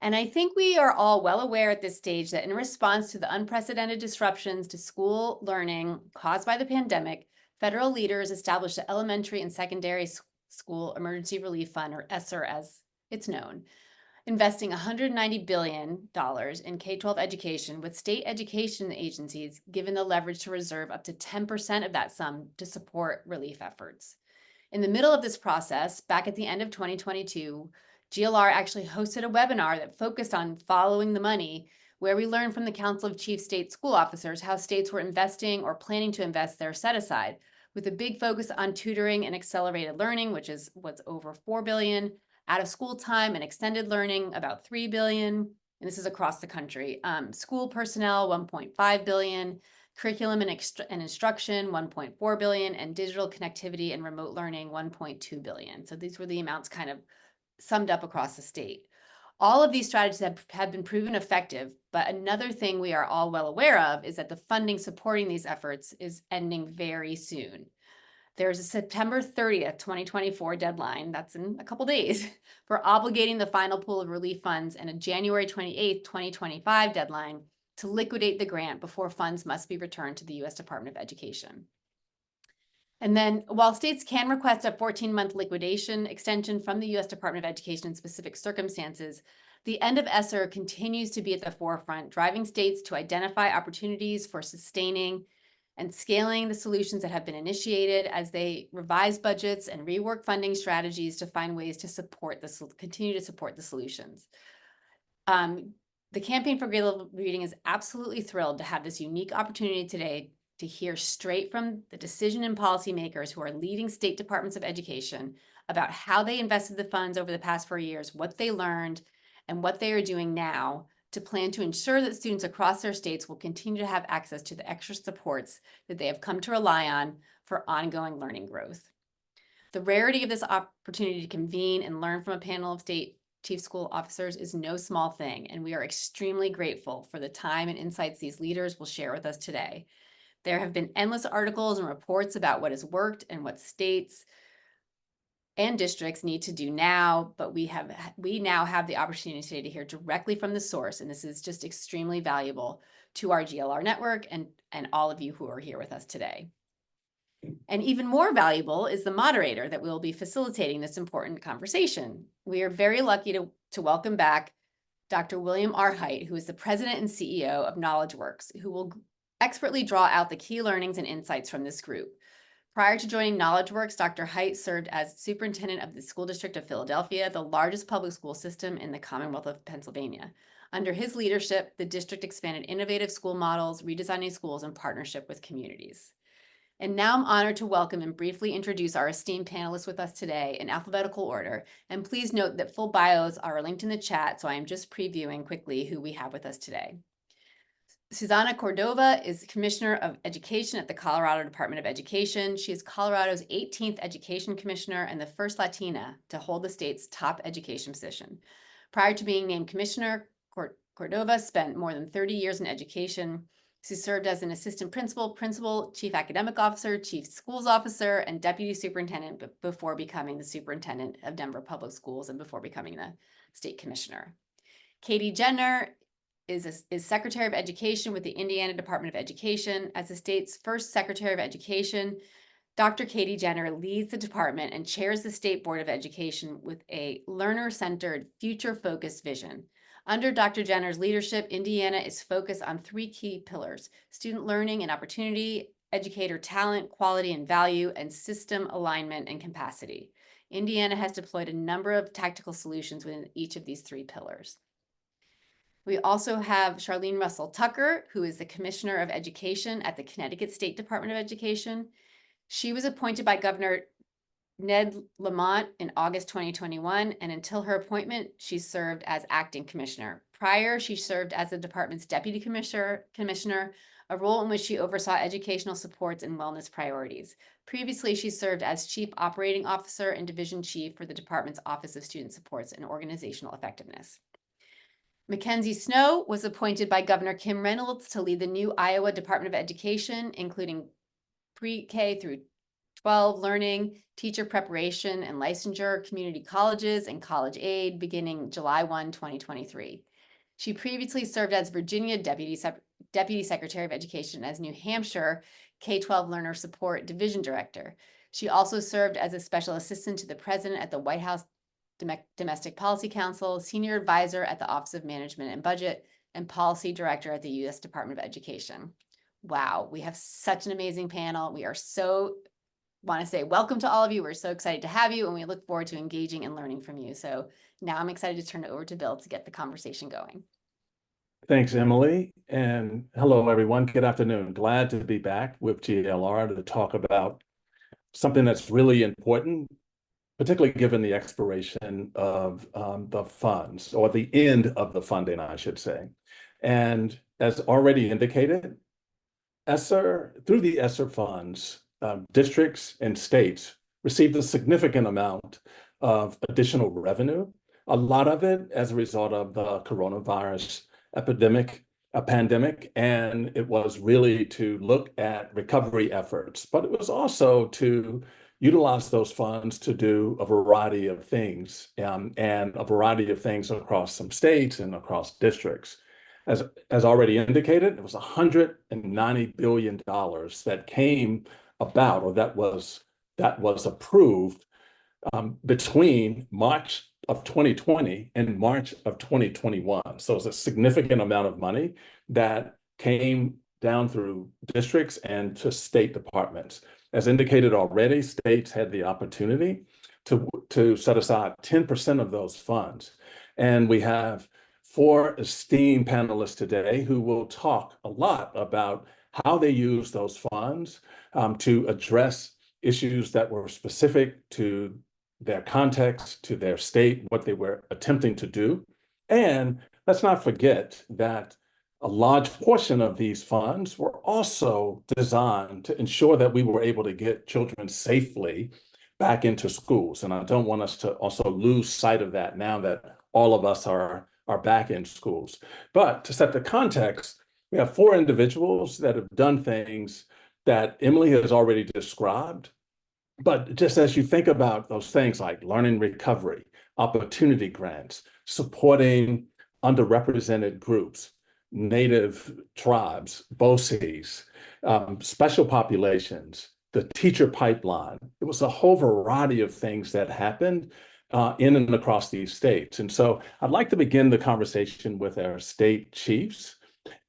And I think we are all well aware at this stage that in response to the unprecedented disruptions to school learning caused by the pandemic, federal leaders established the Elementary and Secondary School Emergency Relief Fund, or ESSER as it's known, investing $190 billion in K-12 education, with state education agencies given the leverage to reserve up to 10% of that sum to support relief efforts. In the middle of this process, back at the end of 2022, GLR actually hosted a webinar that focused on following the money, where we learned from the Council of Chief State School Officers how states were investing or planning to invest their set aside, with a big focus on tutoring and accelerated learning, which is what's over $4 billion, out of school time and extended learning, about $3 billion, and this is across the country. School personnel, $1.5 billion, curriculum and instruction, $1.4 billion, and digital connectivity and remote learning, $1.2 billion. So these were the amounts kind of summed up across the state. All of these strategies have been proven effective, but another thing we are all well aware of is that the funding supporting these efforts is ending very soon. There's a September 30th, 2024 deadline, that's in a couple days, for obligating the final pool of relief funds, and a January 28th, 2025 deadline to liquidate the grant before funds must be returned to the U.S. Department of Education. And then, while states can request a 14-month liquidation extension from the U.S. Department of Education in specific circumstances, the end of ESSER continues to be at the forefront, driving states to identify opportunities for sustaining and scaling the solutions that have been initiated as they revise budgets and rework funding strategies to find ways to continue to support the solutions. The Campaign for Grade Level Reading is absolutely thrilled to have this unique opportunity today to hear straight from the decision and policymakers who are leading state departments of education about how they invested the funds over the past 4 years, what they learned, and what they are doing now to plan to ensure that students across their states will continue to have access to the extra supports that they have come to rely on for ongoing learning growth. The rarity of this opportunity to convene and learn from a panel of state chief school officers is no small thing, and we are extremely grateful for the time and insights these leaders will share with us today. There have been endless articles and reports about what has worked and what states and districts need to do now, but we now have the opportunity today to hear directly from the source, and this is just extremely valuable to our GLR network and all of you who are here with us today. And even more valuable is the moderator that will be facilitating this important conversation. We are very lucky to welcome back Dr. William R. Hite, who is the president and CEO of KnowledgeWorks, who will expertly draw out the key learnings and insights from this group. Prior to joining KnowledgeWorks, Dr. Hite served as superintendent of the School District of Philadelphia, the largest public school system in the Commonwealth of Pennsylvania. Under his leadership, the district expanded innovative school models, redesigning schools in partnership with communities. And now I'm honored to welcome and briefly introduce our esteemed panelists with us today in alphabetical order. And please note that full bios are linked in the chat, so I am just previewing quickly who we have with us today. Susana Cordova is Commissioner of Education at the Colorado Department of Education. She is Colorado's 18th Education Commissioner and the first Latina to hold the state's top education position. Prior to being named Commissioner, Cordova spent more than 30 years in education. She served as an assistant principal, chief academic officer, chief schools officer, and deputy superintendent before becoming the superintendent of Denver Public Schools and before becoming the state commissioner. Katie Jenner is Secretary of Education with the Indiana Department of Education. As the state's first Secretary of Education, Dr. Katie Jenner leads the department and chairs the State Board of Education with a learner-centered, future-focused vision. Under Dr. Jenner's leadership, Indiana is focused on 3 key pillars: student learning and opportunity, educator talent, quality and value, and system alignment and capacity. Indiana has deployed a number of tactical solutions within each of these 3 pillars. We also have Charlene Russell Tucker, who is the Commissioner of Education at the Connecticut State Department of Education. She was appointed by Governor Ned Lamont in August 2021, and until her appointment, she served as acting commissioner. Prior, she served as the department's deputy commissioner, a role in which she oversaw educational supports and wellness priorities. Previously, she served as chief operating officer and division chief for the department's Office of Student Supports and Organizational Effectiveness. Mackenzie Snow was appointed by Governor Kim Reynolds to lead the new Iowa Department of Education, including pre-K through 12, learning, teacher preparation and licensure, community colleges and college aid, beginning July 1, 2023. She previously served as Virginia Deputy Secretary of Education, as New Hampshire K-12 Learner Support Division Director. She also served as a special assistant to the president at the White House Domestic Policy Council, senior advisor at the Office of Management and Budget, and policy director at the U.S. Department of Education. Wow, we have such an amazing panel. We are want to say welcome to all of you. We're so excited to have you, and we look forward to engaging and learning from you. So now I'm excited to turn it over to Bill to get the conversation going. Thanks, Emily. And hello, everyone. Good afternoon. Glad to be back with GLR to talk about something that's really important, particularly given the expiration of the funds, or the end of the funding, I should say. And as already indicated, ESSER, through the ESSER funds, districts and states received a significant amount of additional revenue, a lot of it as a result of the coronavirus pandemic, and it was really to look at recovery efforts, but it was also to utilize those funds to do a variety of things, and a variety of things across some states and across districts. As already indicated, it was $190 billion that came about, or that was approved between March of 2020 and March of 2021. So it's a significant amount of money that came down through districts and to state departments. As indicated already, states had the opportunity to set aside 10% of those funds. And we have 4 esteemed panelists today who will talk a lot about how they use those funds to address issues that were specific to their context, to their state, what they were attempting to do. And let's not forget that a large portion of these funds were also designed to ensure that we were able to get children safely back into schools. And I don't want us to also lose sight of that now that all of us are back in schools. But to set the context, we have 4 individuals that have done things that Emily has already described. But just as you think about those things like learning recovery, opportunity grants, supporting underrepresented groups, Native tribes, BOCES, special populations, the teacher pipeline, it was a whole variety of things that happened in and across these states. And so I'd like to begin the conversation with our state chiefs.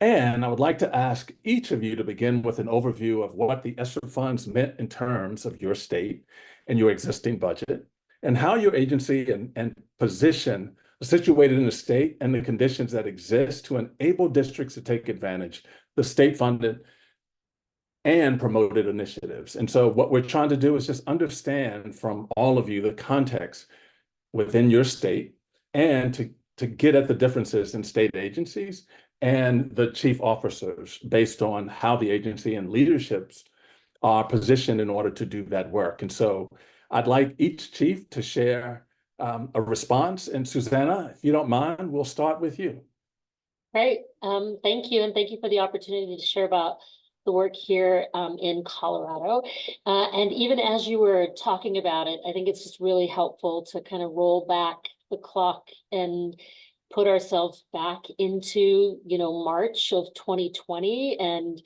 And I would like to ask each of you to begin with an overview of what the ESSER funds meant in terms of your state and your existing budget, and how your agency and position are situated in the state and the conditions that exist to enable districts to take advantage of the state-funded and promoted initiatives. And so what we're trying to do is just understand from all of you the context within your state, and to get at the differences in state agencies and the chief officers based on how the agency and leaderships are positioned in order to do that work. And so I'd like each chief to share a response. And Susanna, if you don't mind, we'll start with you. Great. Thank you. And thank you for the opportunity to share about the work here in Colorado. And even as you were talking about it, I think it's just really helpful to kind of roll back the clock and put ourselves back into, March of 2020 and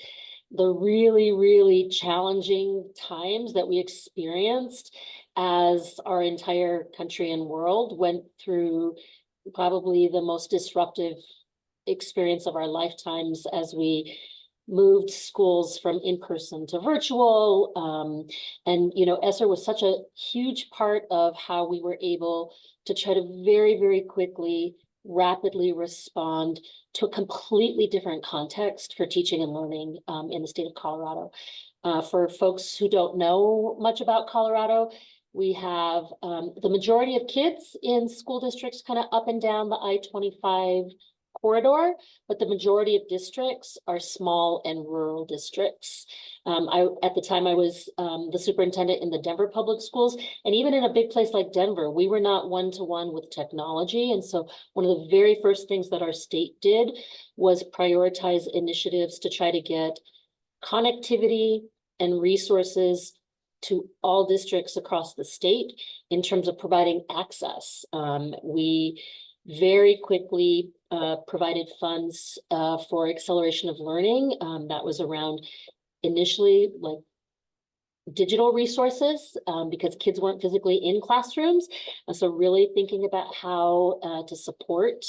the really, really challenging times that we experienced as our entire country and world went through probably the most disruptive experience of our lifetimes as we moved schools from in-person to virtual. And ESSER was such a huge part of how we were able to try to very, very quickly, rapidly respond to a completely different context for teaching and learning in the state of Colorado. For folks who don't know much about Colorado, we have the majority of kids in school districts kind of up and down the I-25 corridor, but the majority of districts are small and rural districts. At the time I was the superintendent in the Denver public schools, and even in a big place like Denver, we were not one-to-one with technology. And so one of the very first things that our state did was prioritize initiatives to try to get connectivity and resources to all districts across the state in terms of providing access. We very quickly provided funds for acceleration of learning. That was around initially like digital resources because kids weren't physically in classrooms. So really thinking about how to support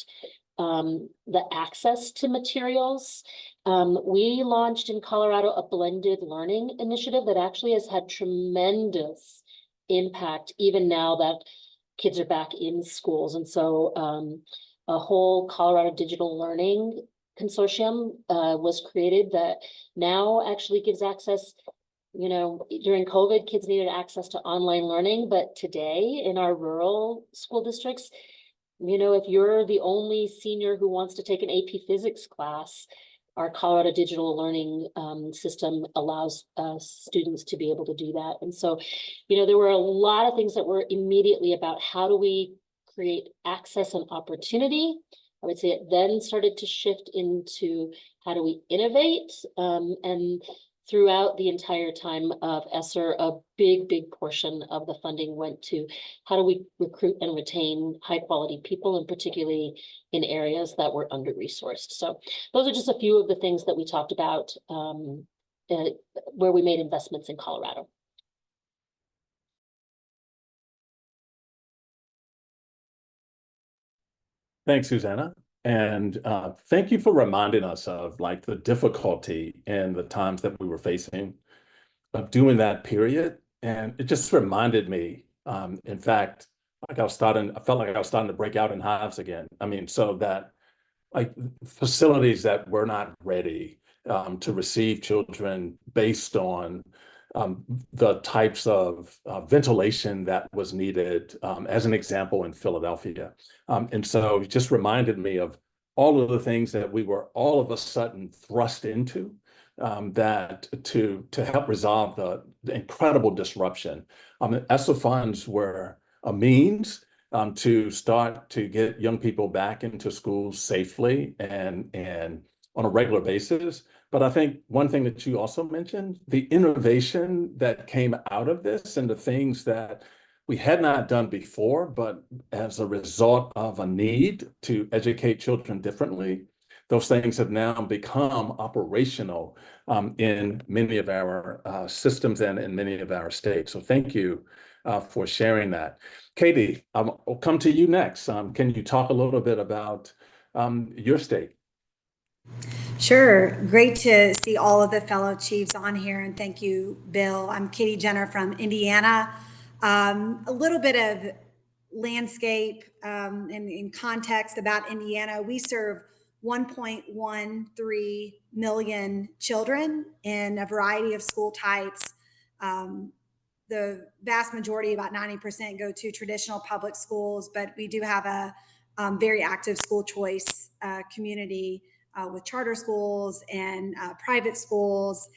the access to materials. We launched in Colorado a blended learning initiative that actually has had tremendous impact even now that kids are back in schools. And so a whole Colorado Digital Learning Consortium was created that now actually gives access. You know, during COVID, kids needed access to online learning, but today in our rural school districts, you know, if you're the only senior who wants to take an AP Physics class, our Colorado Digital Learning system allows students to be able to do that. And so, you know, there were a lot of things that were immediately about how do we create access and opportunity. I would say it then started to shift into how do we innovate, and throughout the entire time of ESSER, a big portion of the funding went to how do we recruit and retain high quality people, and particularly in areas that were under-resourced. So those are just a few of the things that we talked about where we made investments in Colorado. Thanks, Susanna. And thank you for reminding us of like the difficulty and the times that we were facing of doing that period. And it just reminded me, in fact, like I felt like I was starting to break out in hives again. I mean, so that like facilities that were not ready to receive children based on the types of ventilation that was needed, as an example in Philadelphia. And so it just reminded me of all of the things that we were all of a sudden thrust into, that to help resolve the incredible disruption. ESSER funds were a means to start to get young people back into schools safely and on a regular basis. But I think one thing that you also mentioned, the innovation that came out of this and the things that we had not done before, but as a result of a need to educate children differently, those things have now become operational in many of our systems and in many of our states. So thank you for sharing that. Katie, I'll come to you next. Can you talk a little bit about your state? Sure. Great to see all of the fellow chiefs on here. And thank you, Bill. I'm Katie Jenner from Indiana. A little bit of landscape and in context about Indiana. We serve 1.13 million children in a variety of school types. The vast majority, about 90%, go to traditional public schools, but we do have a very active school choice community with charter schools and private schools.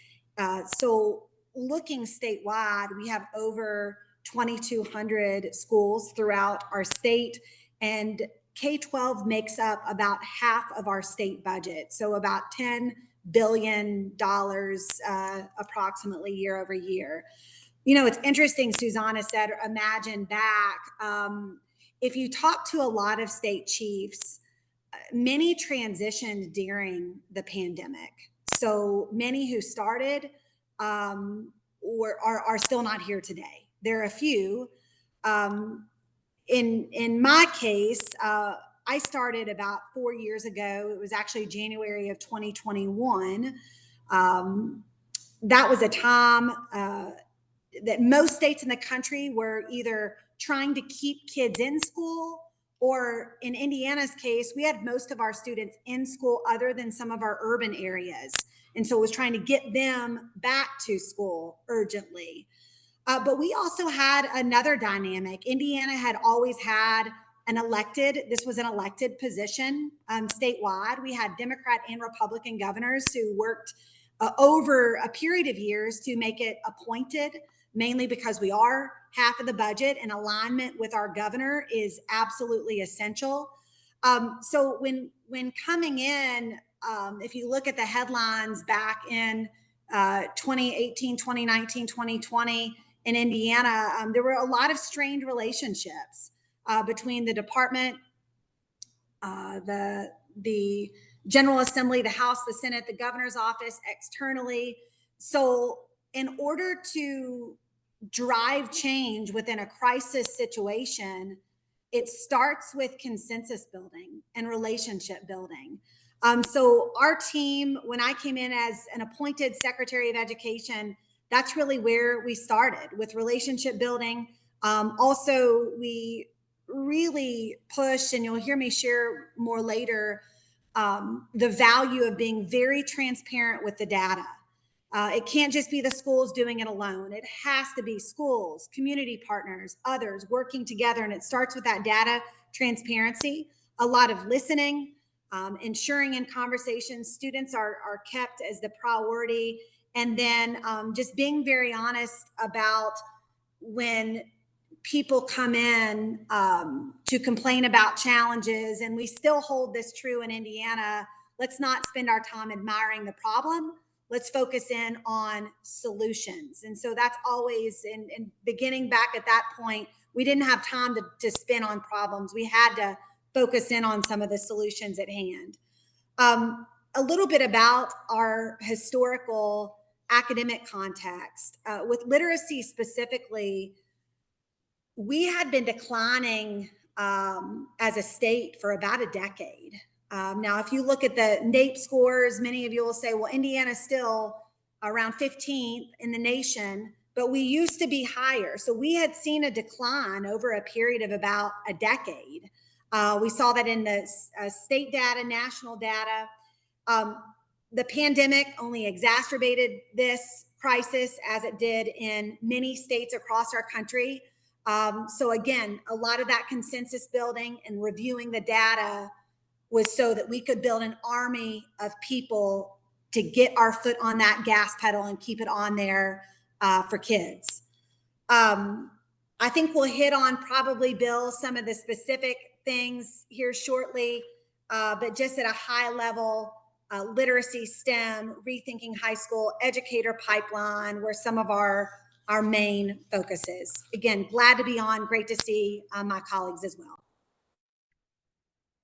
So looking statewide, we have over 2,200 schools throughout our state, and K-12 makes up about half of our state budget. So about $10 billion approximately year over year. You know, it's interesting, Susanna said, imagine back. If you talk to a lot of state chiefs, many transitioned during the pandemic. So many who started are still not here today. There are a few. In my case, I started about 4 years ago. It was actually January of 2021. That was a time that most states in the country were either trying to keep kids in school, or in Indiana's case, we had most of our students in school other than some of our urban areas. And so it was trying to get them back to school urgently. But we also had another dynamic. Indiana had always had this was an elected position statewide. We had Democrat and Republican governors who worked over a period of years to make it appointed, mainly because we are half of the budget, and alignment with our governor is absolutely essential. So when coming in, if you look at the headlines back in 2018, 2019, 2020, in Indiana, there were a lot of strained relationships between the department, the General Assembly, the House, the Senate, the governor's office, externally. So in order to drive change within a crisis situation, it starts with consensus building and relationship building. So our team, when I came in as an appointed Secretary of Education, that's really where we started with relationship building. Also, we really push, and you'll hear me share more later, the value of being very transparent with the data. It can't just be the schools doing it alone. It has to be schools, community partners, others working together. And it starts with that data transparency, a lot of listening, ensuring in conversations students are kept as the priority. And then just being very honest about when people come in to complain about challenges, and we still hold this true in Indiana. Let's not spend our time admiring the problem. Let's focus in on solutions. And so that's always, in beginning back at that point, we didn't have time to spin on problems. We had to focus in on some of the solutions at hand. A little bit about our historical academic context. With literacy specifically, we had been declining as a state for about a decade. Now, if you look at the NAEP scores, many of you will say, well, Indiana's still around 15th in the nation, but we used to be higher. So we had seen a decline over a period of about a decade. We saw that in the state data, national data. The pandemic only exacerbated this crisis as it did in many states across our country. So again, a lot of that consensus building and reviewing the data was so that we could build an army of people to get our foot on that gas pedal and keep it on there for kids. I think we'll hit on probably, Bill, some of the specific things here shortly, but just at a high level, literacy, STEM, rethinking high school, educator pipeline, where some of our main focuses. Again, glad to be on, great to see my colleagues as well.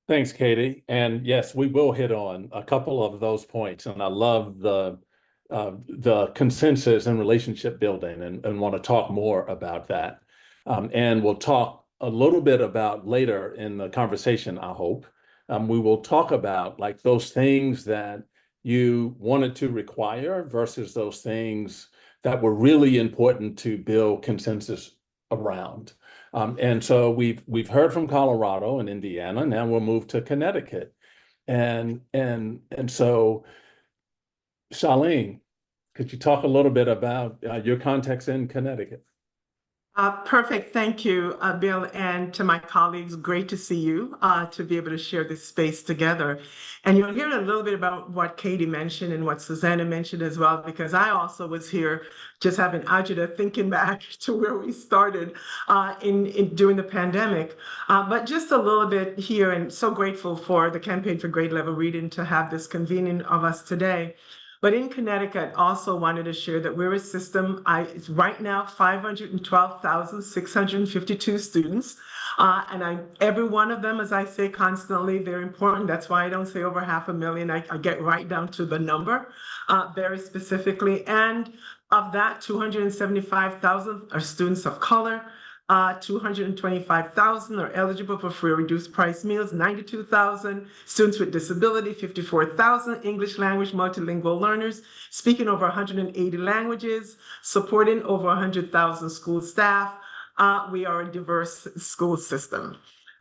Thanks, Katie. And yes, we will hit on a couple of those points. And I love the consensus and relationship building, and want to talk more about that. And we'll talk a little bit about later in the conversation, I hope. We will talk about like those things that you wanted to require versus those things that were really important to build consensus around. And so we've heard from Colorado and Indiana. Now we'll move to Connecticut, and so Charlene, could you talk a little bit about your context in Connecticut? Perfect. Thank you, Bill, and to my colleagues. Great to see you, to be able to share this space together. And you'll hear a little bit about what Katie mentioned and what Susanna mentioned as well, because I also was here just having agita thinking back to where we started during the pandemic. But just a little bit here, and so grateful for the Campaign for Grade Level Reading to have this convening of us today. But in Connecticut, also wanted to share that we're a system, it's right now 512,652 students. And every one of them, as I say constantly, they're important. That's why I don't say over 500,000. I get right down to the number very specifically. And of that, 275,000 are students of color. 225,000 are eligible for free or reduced price meals, 92,000 students with disability, 54,000 English language multilingual learners, speaking over 180 languages, supporting over 100,000 school staff. We are a diverse school system.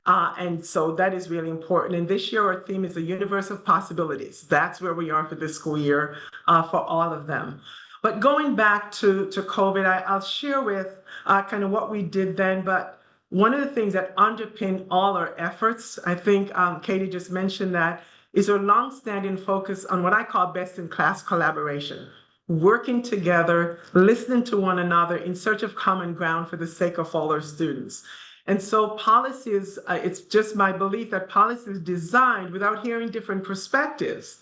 And so that is really important. And this year, our theme is a universe of possibilities. That's where we are for this school year for all of them. But going back to COVID, I'll share with kind of what we did then. But one of the things that underpin all our efforts, I think Katie just mentioned that, is our longstanding focus on what I call best-in-class collaboration. Working together, listening to one another in search of common ground for the sake of all our students. And so policies, it's just my belief that policies designed without hearing different perspectives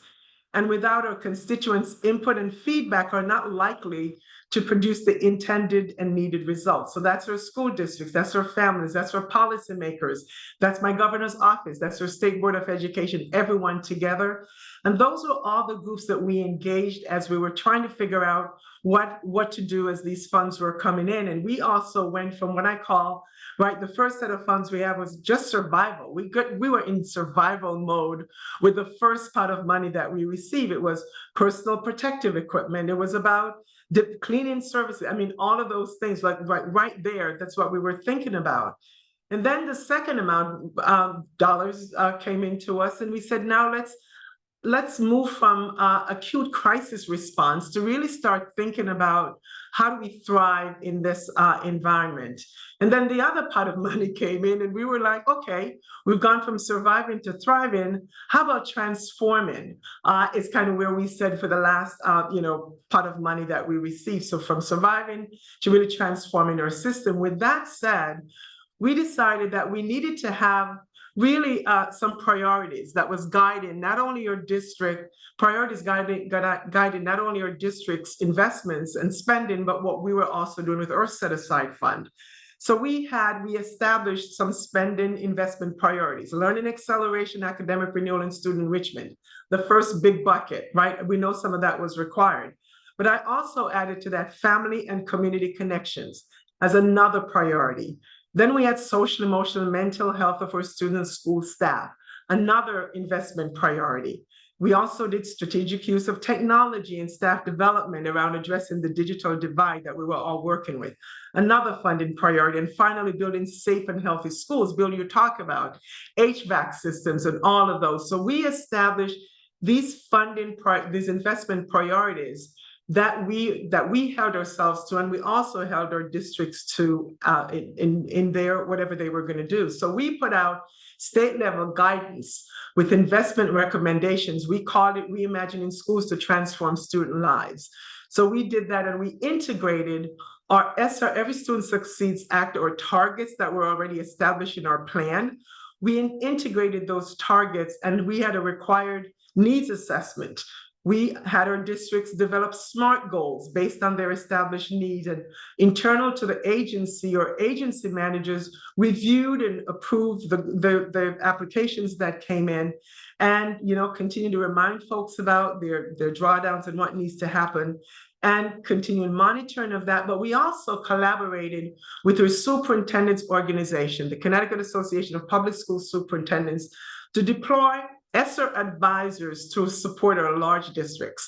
and without our constituents' input and feedback are not likely to produce the intended and needed results. So that's our school districts, that's our families, that's our policymakers, that's my governor's office, that's our State Board of Education, everyone together. And those were all the groups that we engaged as we were trying to figure out what to do as these funds were coming in. And we also went from what I call, right, the first set of funds we had was just survival. We were in survival mode with the first pot of money that we received. It was personal protective equipment. It was about the cleaning services. I mean, all of those things, like right there, that's what we were thinking about. And then the second amount dollars came into us, and we said, now let's move from acute crisis response to really start thinking about how do we thrive in this environment. And then the other pot of money came in, and we were like, okay, we've gone from surviving to thriving. How about transforming? It's kind of where we said for the last pot of money that we received. So from surviving to really transforming our system. With that said, we decided that we needed to have really some priorities that was guiding not only your district, priorities guiding not only your district's investments and spending, but what we were also doing with our set aside fund. So we established some spending investment priorities: learning acceleration, academic renewal, and student enrichment, the first big bucket, right? We know some of that was required. But I also added to that family and community connections as another priority. Then we had social, emotional, mental health of our students, school staff, another investment priority. We also did strategic use of technology and staff development around addressing the digital divide that we were all working with, another funding priority. And finally, building safe and healthy schools. Bill, you talk about HVAC systems and all of those. So we established these these investment priorities that we held ourselves to, and we also held our districts to in their whatever they were going to do. So we put out state level guidance with investment recommendations. We called it Reimagining Schools to Transform Student Lives. So we did that, and we integrated our ESSER, Every Student Succeeds Act, or targets that were already established in our plan. We integrated those targets, and we had a required needs assessment. We had our districts develop SMART goals based on their established needs, and internal to the agency or agency managers reviewed and approved the applications that came in, and continue to remind folks about their drawdowns and what needs to happen, and continuing monitoring of that. But we also collaborated with our superintendents organization, the Connecticut Association of Public School Superintendents, to deploy ESSER advisors to support our large districts.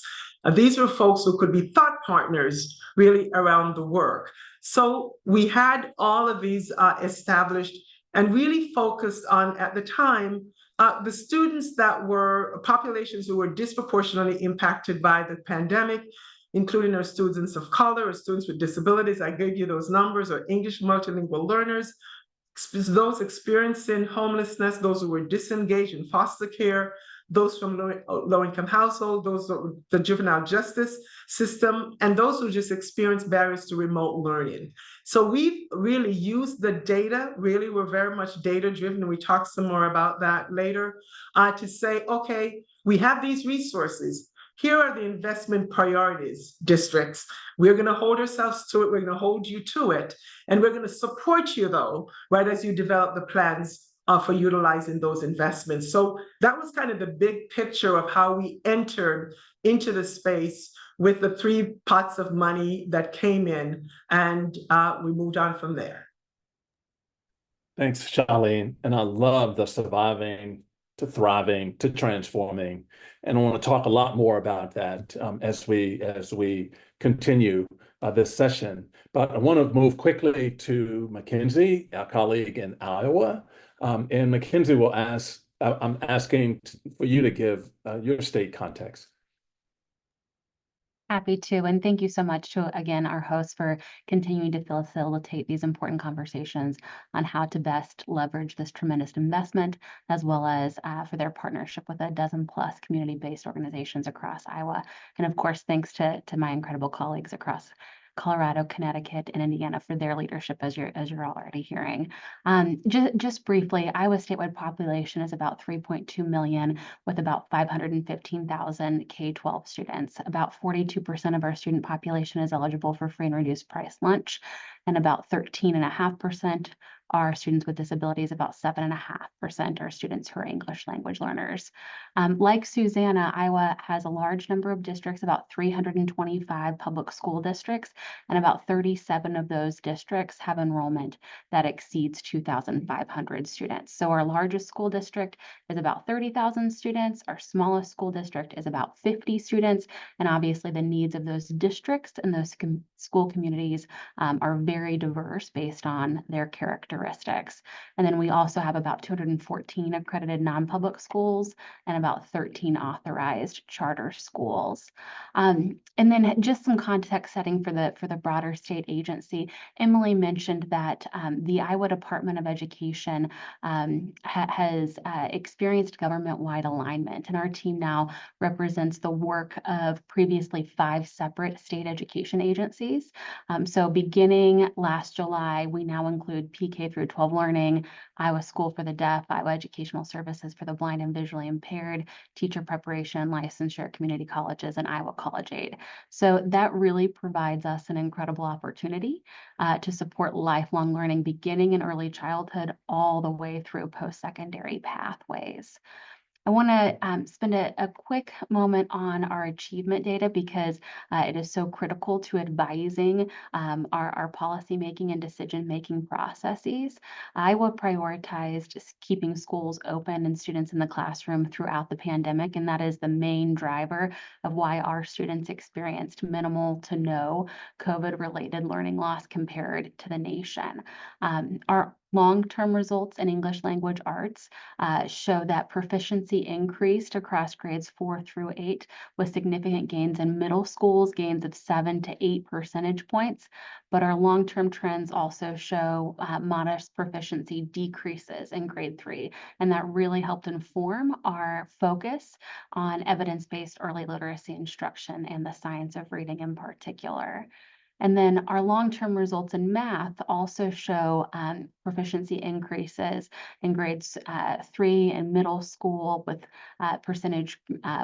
These are folks who could be thought partners really around the work. So we had all of these established and really focused on, at the time, the students that were populations who were disproportionately impacted by the pandemic, including our students of color, or students with disabilities. I gave you those numbers, or English multilingual learners, those experiencing homelessness, those who were disengaged in foster care, those from low-income households, those the juvenile justice system, and those who just experienced barriers to remote learning. So we've really used the data, really we're very much data-driven, and we talk some more about that later, to say, okay, we have these resources. Here are the investment priorities, districts. We're going to hold ourselves to it. We're going to hold you to it. And we're going to support you, though, right, as you develop the plans for utilizing those investments. So that was kind of the big picture of how we entered into the space with the 3 pots of money that came in, and we moved on from there. Thanks, Charlene. And I love the surviving to thriving to transforming. And I want to talk a lot more about that as we continue this session. But I want to move quickly to Mackenzie, our colleague in Iowa. And Mackenzie will ask, I'm asking for you to give your state context. Happy to, and thank you so much to, again, our hosts for continuing to facilitate these important conversations on how to best leverage this tremendous investment, as well as for their partnership with a dozen plus community-based organizations across Iowa. And of course, thanks to my incredible colleagues across Colorado, Connecticut, and Indiana for their leadership, as you're already hearing. Just briefly, Iowa statewide population is about 3.2 million, with about 515,000 K-12 students. About 42% of our student population is eligible for free and reduced price lunch, and about 13.5% are students with disabilities. About 7.5% are students who are English language learners. Like Susanna, Iowa has a large number of districts, about 325 public school districts, and about 37 of those districts have enrollment that exceeds 2,500 students. So our largest school district is about 30,000 students. Our smallest school district is about 50 students. And obviously the needs of those districts and those school communities are very diverse based on their characteristics. And then we also have about 214 accredited non-public schools and about 13 authorized charter schools. And then just some context setting for the broader state agency. Emily mentioned that the Iowa Department of Education has experienced government-wide alignment, and our team now represents the work of previously 5 separate state education agencies. So beginning last July, we now include PK through 12 learning, Iowa School for the Deaf, Iowa Educational Services for the Blind and Visually Impaired, Teacher Preparation, Licensure, Community Colleges, and Iowa College Aid. So that really provides us an incredible opportunity to support lifelong learning beginning in early childhood all the way through post-secondary pathways. I want to spend a quick moment on our achievement data because it is so critical to advising our policymaking and decision-making processes. Iowa prioritized keeping schools open and students in the classroom throughout the pandemic, and that is the main driver of why our students experienced minimal to no COVID-related learning loss compared to the nation. Our long-term results in English language arts show that proficiency increased across grades 4 through 8, with significant gains in middle schools, gains of 7 to 8 percentage points. But our long-term trends also show modest proficiency decreases in grade 3, and that really helped inform our focus on evidence-based early literacy instruction and the science of reading in particular. And then our long-term results in math also show proficiency increases in grades 3 in middle school, with percentage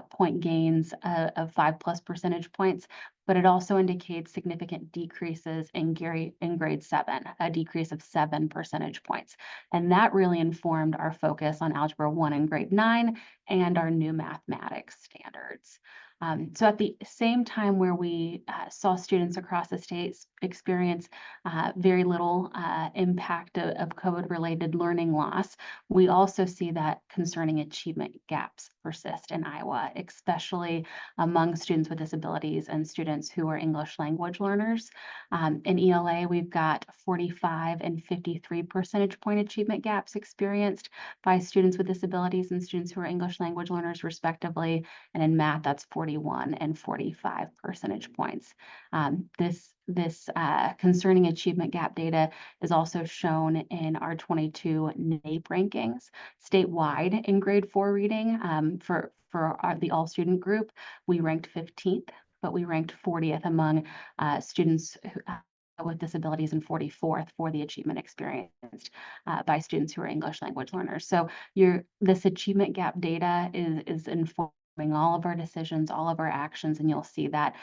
point gains of 5+ percentage points. But it also indicates significant decreases in grade 7, a decrease of 7 percentage points. And that really informed our focus on Algebra 1 in grade 9 and our new mathematics standards. So at the same time where we saw students across the states experience very little impact of COVID-related learning loss, we also see that concerning achievement gaps persist in Iowa, especially among students with disabilities and students who are English language learners. In ELA, we've got 45 and 53 percentage point achievement gaps experienced by students with disabilities and students who are English language learners, respectively. And in math, that's 41 and 45 percentage points. This concerning achievement gap data is also shown in our 22 NAEP rankings statewide in grade 4 reading. For the all student group, we ranked 15th, but we ranked 40th among students with disabilities and 44th for the achievement experienced by students who are English language learners. So this achievement gap data is informing all of our decisions, all of our actions, and you'll see that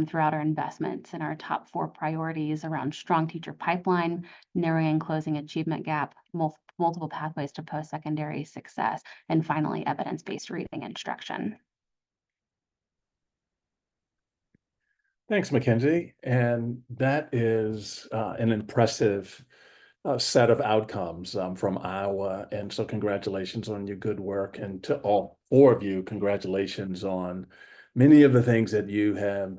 throughout our investments in our top 4 priorities around strong teacher pipeline, narrowing and closing achievement gap, multiple pathways to post-secondary success, and finally, evidence-based reading instruction. Thanks, Mackenzie. And that is an impressive set of outcomes from Iowa. And so congratulations on your good work. And to all 4 of you, congratulations on many of the things that you have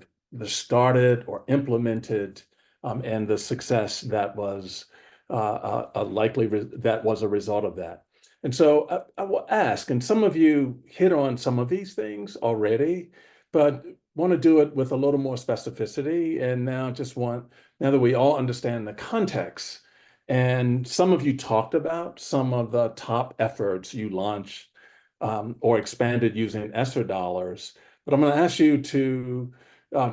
started or implemented and the success that was that was a result of that. And so I will ask, and some of you hit on some of these things already, but want to do it with a little more specificity. And now now that we all understand the context, and some of you talked about some of the top efforts you launched or expanded using ESSER dollars, but I'm going to ask you to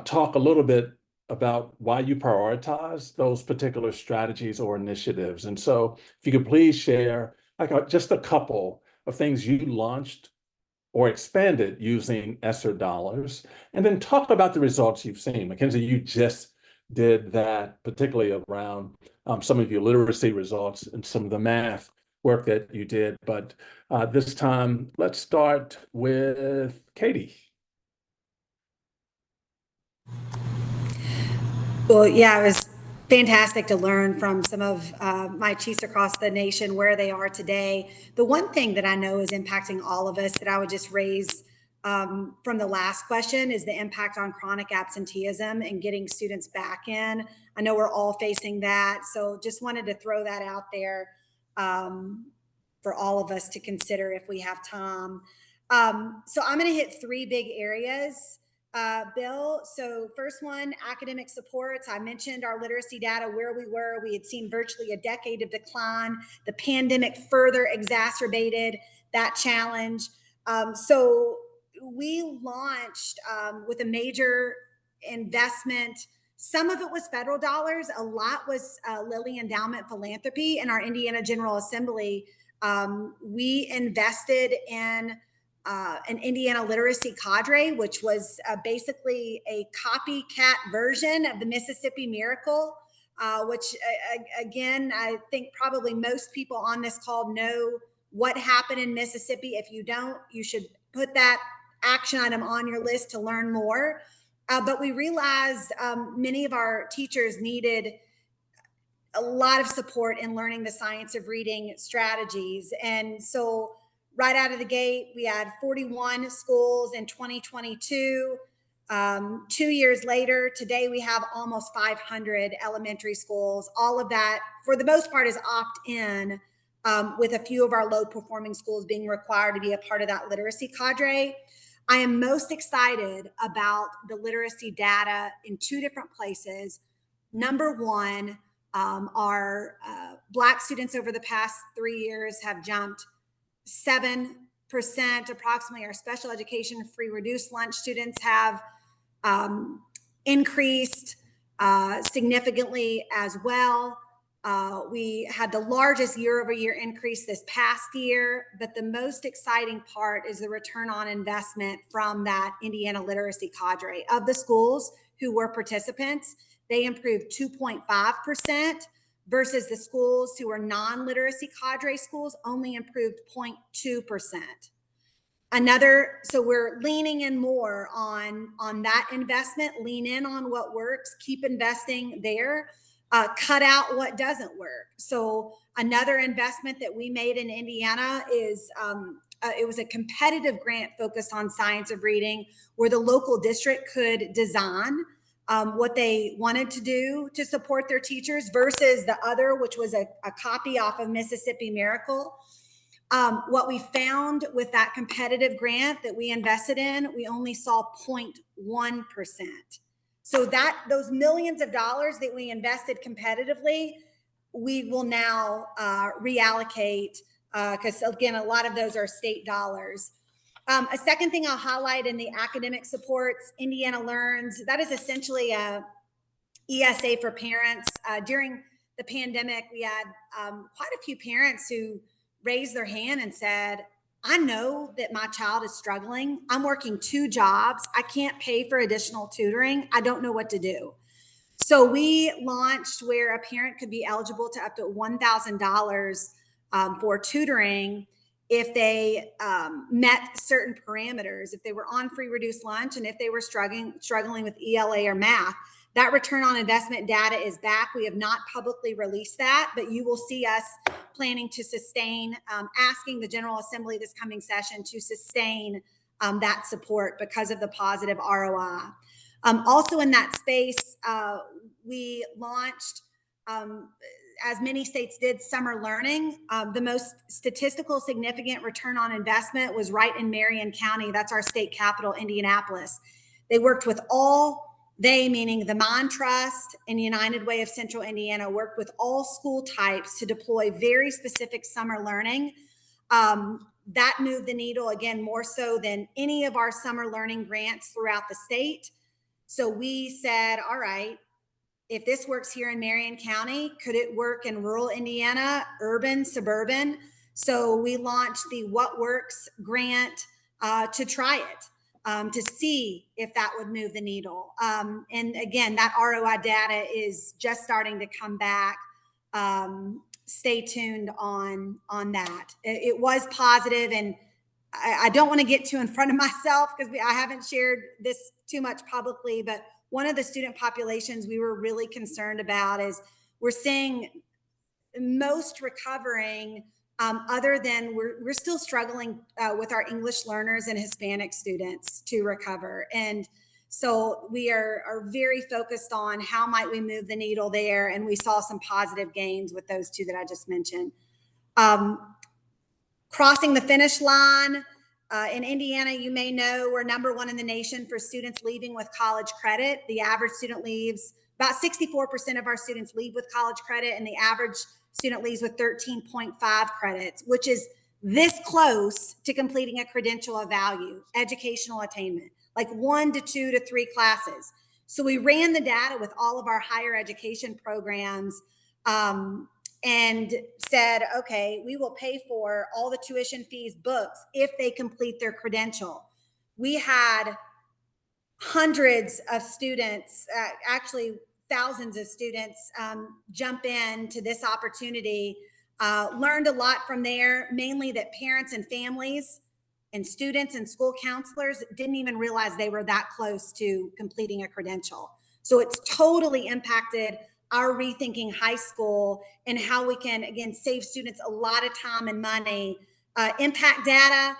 talk a little bit about why you prioritize those particular strategies or initiatives. And so if you could please share just a couple of things you launched or expanded using ESSER dollars, and then talk about the results you've seen. Mackenzie, you just did that, particularly around some of your literacy results and some of the math work that you did. But this time, let's start with Katie. Well, yeah, it was fantastic to learn from some of my chiefs across the nation where they are today. The one thing that I know is impacting all of us that I would just raise from the last question is the impact on chronic absenteeism and getting students back in. I know we're all facing that. So just wanted to throw that out there for all of us to consider if we have time. So I'm going to hit three big areas. Bill. So first one, academic supports. I mentioned our literacy data, where we were. We had seen virtually a decade of decline. The pandemic further exacerbated that challenge. So we launched with a major investment. Some of it was federal dollars. A lot was Lilly Endowment Philanthropy and our Indiana General Assembly. We invested in an Indiana literacy cadre, which was basically a copycat version of the Mississippi Miracle, which again, I think probably most people on this call know what happened in Mississippi. If you don't, you should put that action item on your list to learn more. But we realized many of our teachers needed a lot of support in learning the science of reading strategies. And so right out of the gate, we had 41 schools in 2022. 2 years later, today we have almost 500 elementary schools. All of that, for the most part, is opt-in, with a few of our low-performing schools being required to be a part of that literacy cadre. I am most excited about the literacy data in two different places. Number one, our Black students over the past 3 years have jumped 7% approximately. Our special education free reduced lunch students have increased significantly as well. We had the largest year-over-year increase this past year, but the most exciting part is the return on investment from that Indiana literacy cadre. Of the schools who were participants, they improved 2.5%. versus the schools who are non-literacy cadre schools only improved 0.2%. So we're leaning in more on that investment, lean in on what works, keep investing there, cut out what doesn't work. So another investment that we made in Indiana is it was a competitive grant focused on science of reading where the local district could design what they wanted to do to support their teachers versus the other, which was a copy off of Mississippi Miracle. What we found with that competitive grant that we invested in, we only saw 0.1%. So those millions of dollars that we invested competitively, we will now reallocate because again, a lot of those are state dollars. A second thing I'll highlight in the academic supports, Indiana Learns, that is essentially a ESSA for parents. During the pandemic, we had quite a few parents who raised their hand and said, I know that my child is struggling. I'm working 2 jobs. I can't pay for additional tutoring. I don't know what to do. So we launched where a parent could be eligible to up to $1,000 for tutoring if they met certain parameters, if they were on free reduced lunch, and if they were struggling with ELA or math. That return on investment data is back. We have not publicly released that, but you will see us planning to sustain, asking the General Assembly this coming session to sustain that support because of the positive ROI. Also in that space, we launched, as many states did, summer learning. The most statistical significant return on investment was right in Marion County. That's our state capital, Indianapolis. They worked with meaning the Mind Trust and United Way of Central Indiana, worked with all school types to deploy very specific summer learning. That moved the needle, again, more so than any of our summer learning grants throughout the state. So we said, all right, if this works here in Marion County, could it work in rural Indiana, urban, suburban? So we launched the What Works grant to try it, to see if that would move the needle. And again, that ROI data is just starting to come back. Stay tuned on that. It was positive, and I don't want to get too in front of myself because I haven't shared this too much publicly, but one of the student populations we were really concerned about is we're seeing most recovering, other than we're still struggling with our English learners and Hispanic students to recover. And so we are very focused on how might we move the needle there. And we saw some positive gains with those two that I just mentioned. Crossing the finish line. In Indiana, you may know we're #1 in the nation for students leaving with college credit. The average student leaves, about 64% of our students leave with college credit, and the average student leaves with 13.5 credits, which is this close to completing a credential of value, educational attainment, like 1 to 2 to 3 classes. So we ran the data with all of our higher education programs, and said, okay, we will pay for all the tuition fees, books, if they complete their credential. We had hundreds of students, actually thousands of students, jump into this opportunity, learned a lot from there, mainly that parents and families and students and school counselors didn't even realize they were that close to completing a credential. So it's totally impacted our rethinking high school and how we can, again, save students a lot of time and money. Impact data,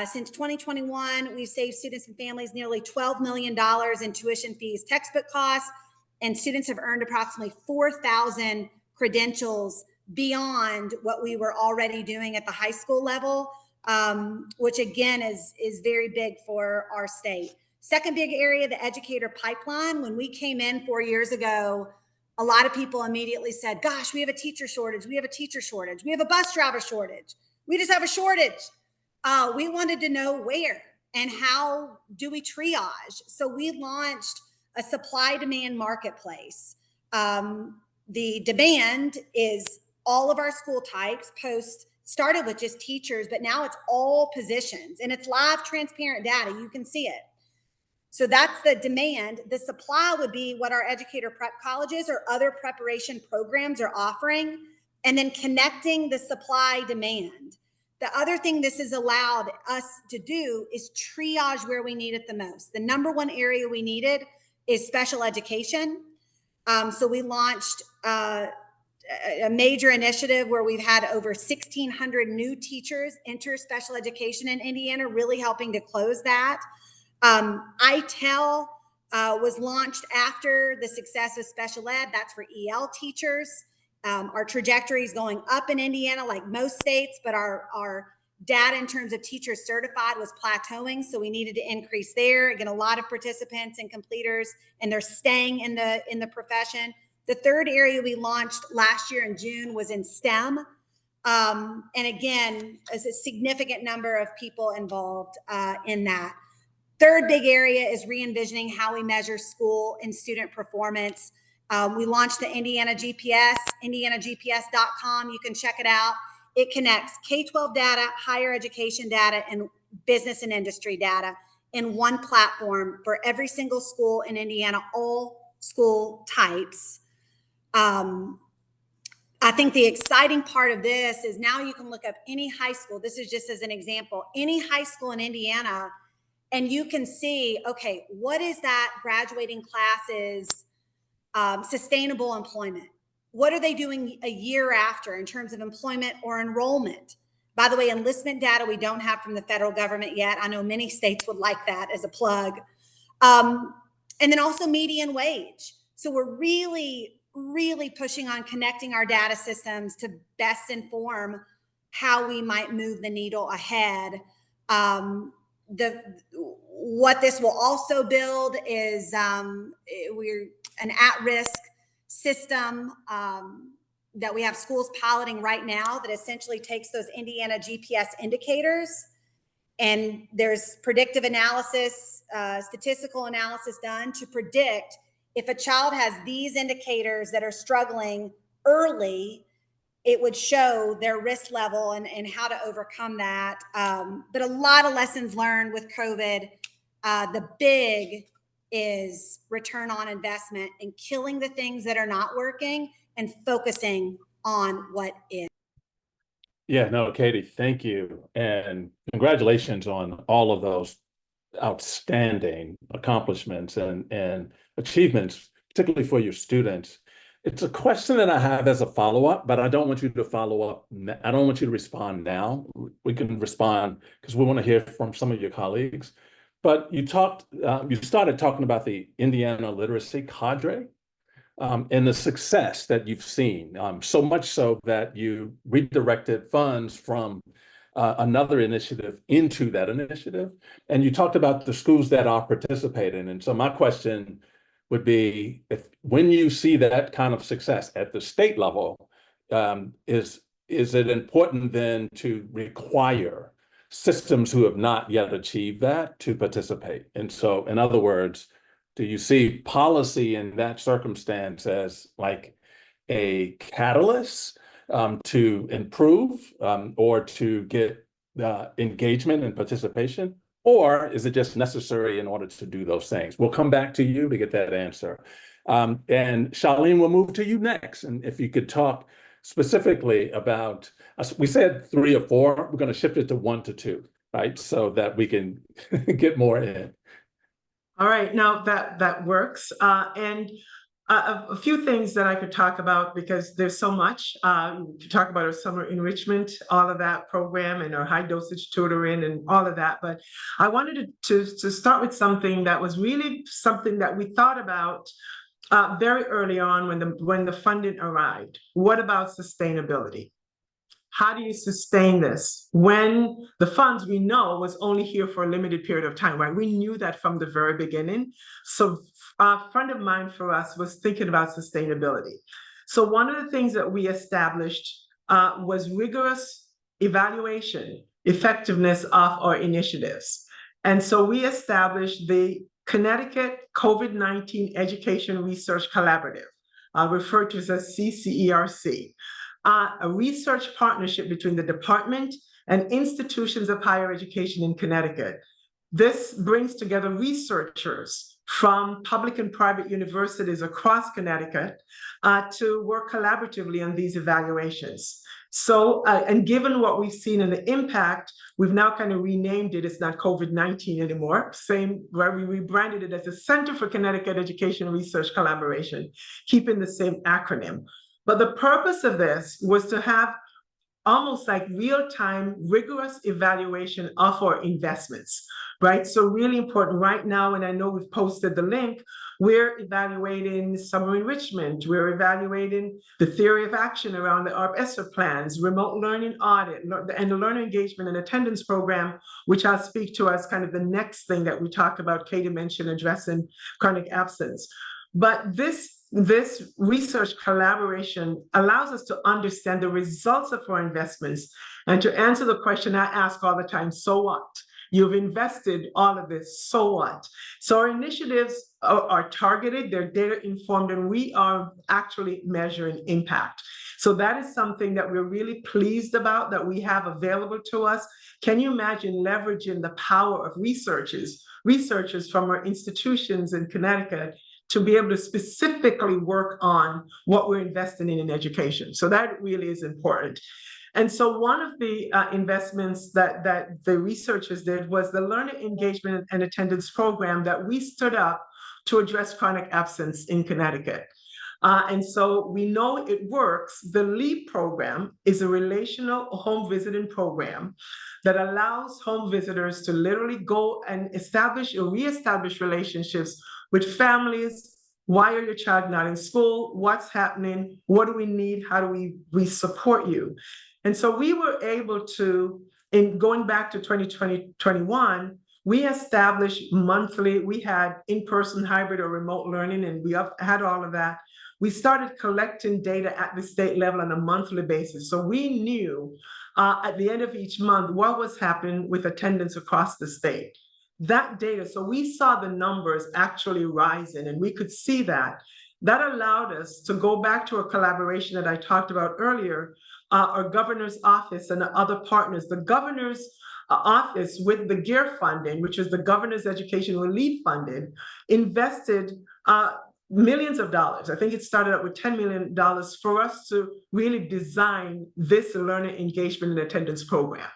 since 2021, we've saved students and families nearly $12 million in tuition fees, textbook costs, and students have earned approximately 4,000 credentials beyond what we were already doing at the high school level, which again is very big for our state. Second big area, the educator pipeline. When we came in 4 years ago, a lot of people immediately said, gosh, we have a teacher shortage. We have a teacher shortage. We have a bus driver shortage. We just have a shortage. We wanted to know where and how do we triage. So we launched a supply demand marketplace. The demand is all of our school types. Post started with just teachers, but now it's all positions and it's live transparent data. You can see it. So that's the demand. The supply would be what our educator prep colleges or other preparation programs are offering, and then connecting the supply demand. The other thing this has allowed us to do is triage where we need it the most. The #1 area we needed is special education. So we launched a major initiative where we've had over 1,600 new teachers enter special education in Indiana, really helping to close that. ITEL was launched after the success of special ed. That's for EL teachers. Our trajectory is going up in Indiana, like most states, but our data in terms of teachers certified was plateauing, so we needed to increase there. Again, a lot of participants and completers, and they're staying in the profession. The third area we launched last year in June was in STEM. And again, there's a significant number of people involved in that. Third big area is re-envisioning how we measure school and student performance. We launched the Indiana GPS, indianagps.com. You can check it out. It connects K-12 data, higher education data, and business and industry data in one platform for every single school in Indiana, all school types. I think the exciting part of this is now you can look up any high school. This is just as an example, any high school in Indiana, and you can see, okay, what is that graduating class's sustainable employment? What are they doing a year after in terms of employment or enrollment? By the way, enlistment data we don't have from the federal government yet. I know many states would like that as a plug. And then also median wage. So we're really, really pushing on connecting our data systems to best inform how we might move the needle ahead. What this will also build is we're an at-risk system that we have schools piloting right now that essentially takes those Indiana GPS indicators And there's predictive analysis, statistical analysis done to predict if a child has these indicators that are struggling early, it would show their risk level and how to overcome that. But a lot of lessons learned with COVID. The big is return on investment and killing the things that are not working and focusing on what is. Yeah, no, Katie, thank you. And congratulations on all of those outstanding accomplishments and achievements, particularly for your students. It's a question that I have as a follow-up, but I don't want you to follow up. I don't want you to respond now. We can respond because we want to hear from some of your colleagues. But you started talking about the Indiana literacy cadre. And the success that you've seen, so much so that you redirected funds from another initiative into that initiative. And you talked about the schools that are participating. And so my question would be, when you see that kind of success at the state level, is it important then to require systems who have not yet achieved that to participate? And so, in other words, do you see policy in that circumstance as like a catalyst to improve or to get engagement and participation? Or is it just necessary in order to do those things? We'll come back to you to get that answer. And Charlene, we'll move to you next. And if you could talk specifically about, we said 3 or 4, we're going to shift it to 1 to 2, right? So that we can get more in. All right, now that works. And a few things that I could talk about, because there's so much to talk about: our summer enrichment, all of that program, and our high dosage tutoring and all of that. But I wanted to start with something that was really something that we thought about very early on when the funding arrived. What about sustainability? How do you sustain this when the funds, we know, was only here for a limited period of time, right? We knew that from the very beginning. So a friend of mine for us was thinking about sustainability. So one of the things that we established was rigorous evaluation, effectiveness of our initiatives. And so we established the Connecticut COVID-19 Education Research Collaborative, referred to as CCERC. A research partnership between the department and institutions of higher education in Connecticut. This brings together researchers from public and private universities across Connecticut to work collaboratively on these evaluations. So, and given what we've seen and the impact, we've now kind of renamed it. It's not COVID-19 anymore. Same, where we rebranded it as the Center for Connecticut Education Research Collaboration, keeping the same acronym. But the purpose of this was to have almost like real-time, rigorous evaluation of our investments, right? So really important right now, and I know we've posted the link, we're evaluating summer enrichment, we're evaluating the theory of action around the ESSER plans, remote learning audit, and the learner engagement and attendance program, which I'll speak to as kind of the next thing that we talk about. Katie mentioned addressing chronic absence. But this research collaboration allows us to understand the results of our investments and to answer the question I ask all the time: so what? You've invested all of this, so what? So our initiatives are targeted, they're data informed, and we are actually measuring impact. So that is something that we're really pleased about, that we have available to us. Can you imagine leveraging the power of researchers from our institutions in Connecticut to be able to specifically work on what we're investing in education? So that really is important. And so one of the investments that the researchers did was the learner engagement and attendance program that we stood up to address chronic absence in Connecticut. And so we know it works. The LEAP program is a relational home visiting program that allows home visitors to literally go and establish or reestablish relationships with families. Why are your child not in school? What's happening? What do we need? How do we support you? And so we were able to, in going back to 2020-21, we established monthly, we had in-person, hybrid, or remote learning, and we had all of that. We started collecting data at the state level on a monthly basis. So we knew at the end of each month, what was happening with attendance across the state. That data, so we saw the numbers actually rising, and we could see that. That allowed us to go back to a collaboration that I talked about earlier, our governor's office and the other partners. The governor's office with the GEAR funding, which is the governor's education relief funding, invested millions of dollars. I think it started out with $10 million for us to really design this learner engagement and attendance program.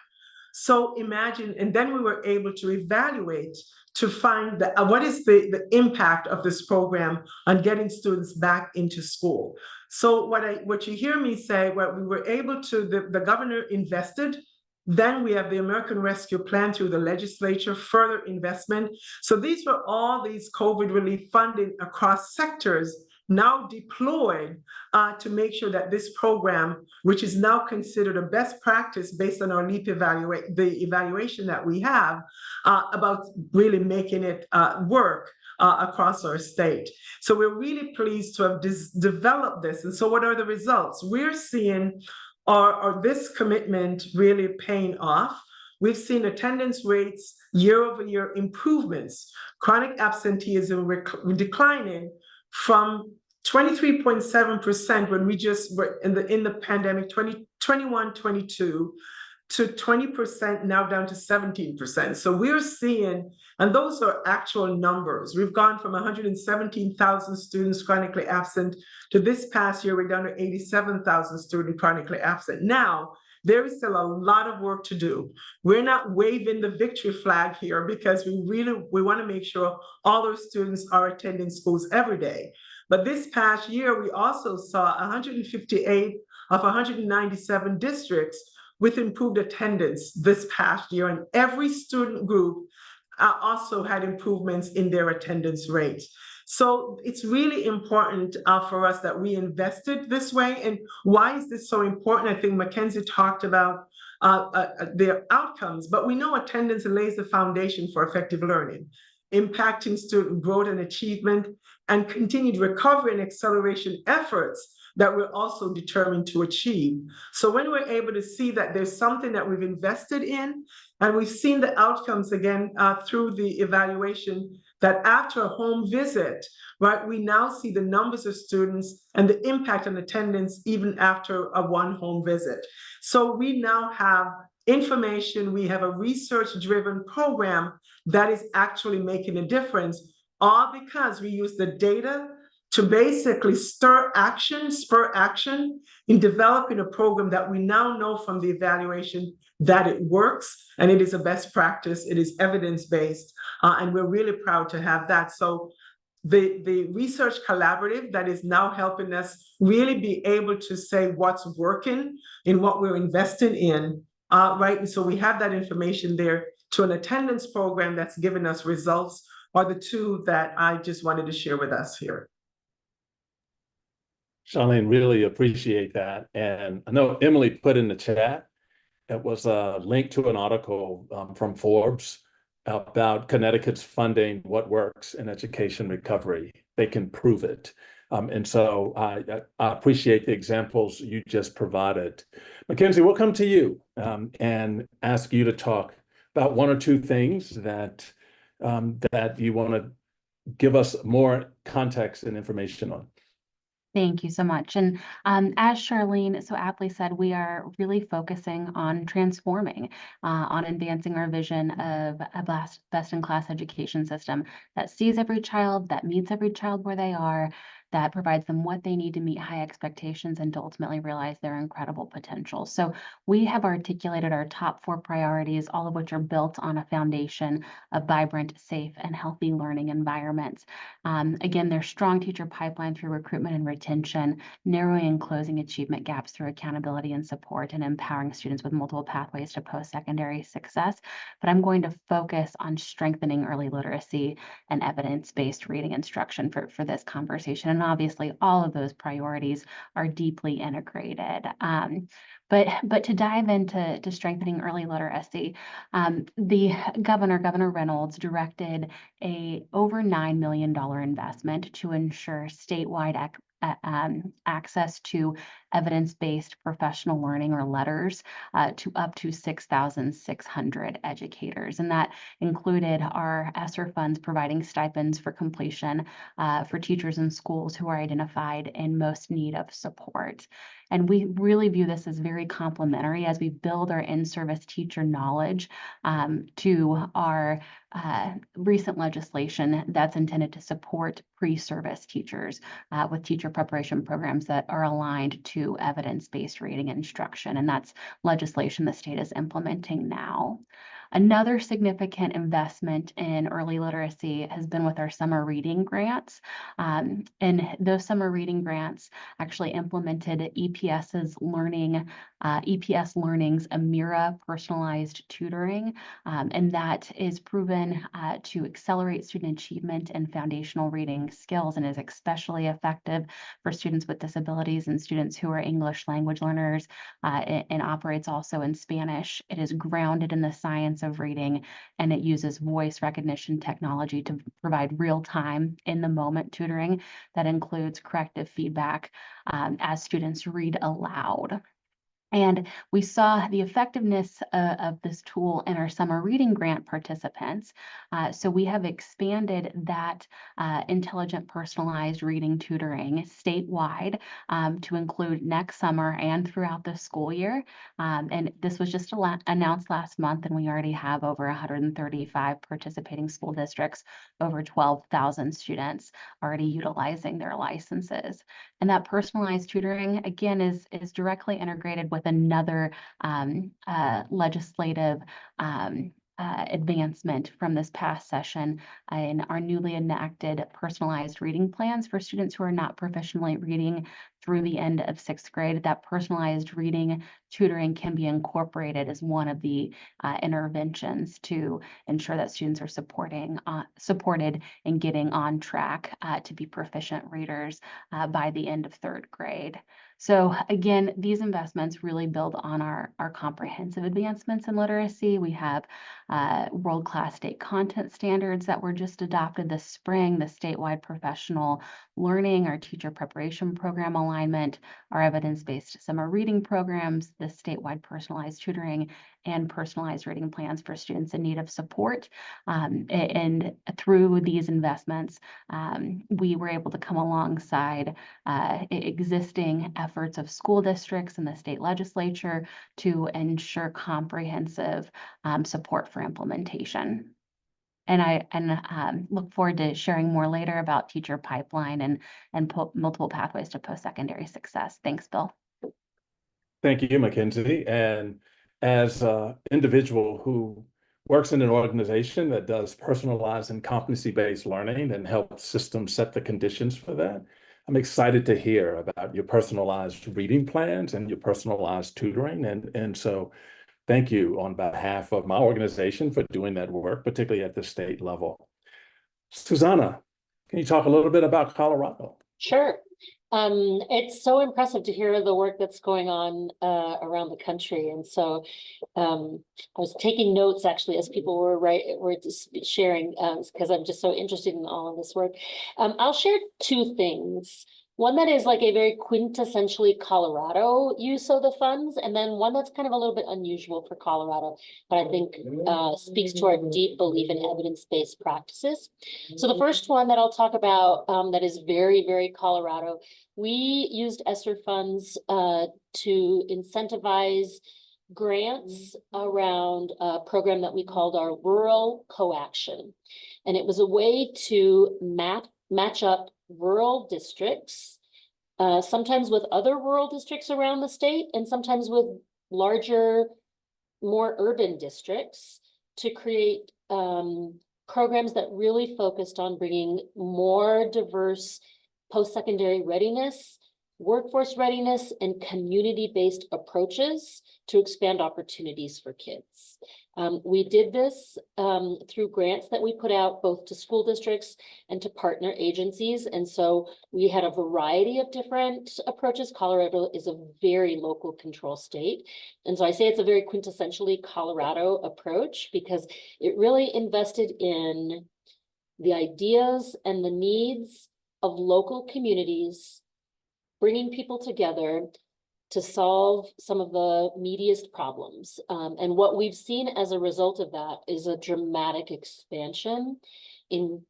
So imagine, and then we were able to evaluate to find what is the impact of this program on getting students back into school. So what you hear me say, what we were able to, the governor invested. Then we have the American Rescue Plan through the legislature, further investment. So these were all these COVID relief funding across sectors now deployed to make sure that this program, which is now considered a best practice based on our LEAP evaluation that we have about really making it work across our state. So we're really pleased to have developed this. And so what are the results? We're seeing are this commitment really paying off? We've seen attendance rates year-over-year improvements, chronic absenteeism declining from 23.7% when we just were in the pandemic 2021-22 to 20% now down to 17%. So we're seeing, and those are actual numbers. We've gone from 117,000 students chronically absent to this past year, we're down to 87,000 students chronically absent. Now, there is still a lot of work to do. We're not waving the victory flag here because we want to make sure all our students are attending schools every day. But this past year, we also saw 158 of 197 districts with improved attendance this past year, and every student group also had improvements in their attendance rates. So it's really important for us that we invested this way. And why is this so important? I think Mackenzie talked about their outcomes, but we know attendance lays the foundation for effective learning, impacting student growth and achievement, and continued recovery and acceleration efforts that we're also determined to achieve. So when we're able to see that there's something that we've invested in, and we've seen the outcomes again through the evaluation, that after a home visit, right, we now see the numbers of students and the impact on attendance even after a one home visit. So we now have information, we have a research-driven program that is actually making a difference, all because we use the data to basically spur action in developing a program that we now know from the evaluation that it works and it is a best practice, it is evidence-based, and we're really proud to have that. So the research collaborative that is now helping us really be able to say what's working in what we're investing in, right? And so we have that information there to an attendance program that's given us results are the two that I just wanted to share with us here. Charlene, really appreciate that. And I know Emily put in the chat, it was a link to an article from Forbes about Connecticut's funding what works in education recovery. They can prove it. And so I appreciate the examples you just provided. Mackenzie, we'll come to you and ask you to talk about one or two things that that you want to give us more context and information on. Thank you so much. And as Charlene so aptly said, we are really focusing on transforming, on advancing our vision of a best-in-class education system that sees every child, that meets every child where they are, that provides them what they need to meet high expectations and to ultimately realize their incredible potential. So we have articulated our top 4 priorities, all of which are built on a foundation of vibrant, safe, and healthy learning environments. Again, there's strong teacher pipeline through recruitment and retention, narrowing and closing achievement gaps through accountability and support, and empowering students with multiple pathways to post-secondary success. But I'm going to focus on strengthening early literacy and evidence-based reading instruction for this conversation. And obviously, all of those priorities are deeply integrated. But to dive into strengthening early literacy, the Governor Reynolds, directed a over $9 million investment to ensure statewide access to evidence-based professional learning or letters to up to 6,600 educators. And that included our ESSER funds providing stipends for completion for teachers in schools who are identified in most need of support. And we really view this as very complementary as we build our in-service teacher knowledge to our recent legislation that's intended to support pre-service teachers with teacher preparation programs that are aligned to evidence-based reading instruction. And that's legislation the state is implementing now. Another significant investment in early literacy has been with our summer reading grants. And those summer reading grants actually implemented EPS Learning's Amira personalized tutoring. And that is proven to accelerate student achievement and foundational reading skills and is especially effective for students with disabilities and students who are English language learners and operates also in Spanish. It is grounded in the science of reading, and it uses voice recognition technology to provide real-time, in-the-moment tutoring that includes corrective feedback as students read aloud. And we saw the effectiveness of this tool in our summer reading grant participants. So we have expanded that intelligent personalized reading tutoring statewide to include next summer and throughout the school year. And this was just announced last month, and we already have over 135 participating school districts, over 12,000 students already utilizing their licenses. And that personalized tutoring, again, is directly integrated with another legislative advancement from this past session in our newly enacted personalized reading plans for students who are not proficiently reading through the end of 6th grade. That personalized reading tutoring can be incorporated as one of the interventions to ensure that students are supported in getting on track to be proficient readers by the end of 3rd grade. So again, these investments really build on our comprehensive advancements in literacy. We have world-class state content standards that were just adopted this spring, the statewide professional learning, our teacher preparation program alignment, our evidence-based summer reading programs, the statewide personalized tutoring, and personalized reading plans for students in need of support. And through these investments, we were able to come alongside existing efforts of school districts and the state legislature to ensure comprehensive support for implementation. And I look forward to sharing more later about teacher pipeline and multiple pathways to post-secondary success. Thanks, Bill. Thank you, Mackenzie. And as an individual who works in an organization that does personalized and competency-based learning and helps systems set the conditions for that, I'm excited to hear about your personalized reading plans and your personalized tutoring. And so thank you on behalf of my organization for doing that work, particularly at the state level. Susanna, can you talk a little bit about Colorado? Sure. It's so impressive to hear the work that's going on around the country. And so I was taking notes actually as people were sharing because I'm just so interested in all of this work. I'll share 2 things. One that is like a very quintessentially Colorado use of the funds, and then one that's kind of a little bit unusual for Colorado, but I think speaks to our deep belief in evidence-based practices. So the first one that I'll talk about that is very, very Colorado, we used ESSER funds to incentivize grants around a program that we called our Rural Co-Action. And it was a way to match up rural districts, sometimes with other rural districts around the state, and sometimes with larger, more urban districts to create programs that really focused on bringing more diverse post-secondary readiness, workforce readiness, and community-based approaches to expand opportunities for kids. We did this through grants that we put out both to school districts and to partner agencies. And so we had a variety of different approaches. Colorado is a very local control state. And so I say it's a very quintessentially Colorado approach because it really invested in the ideas and the needs of local communities bringing people together to solve some of the meatiest problems. And what we've seen as a result of that is a dramatic expansion in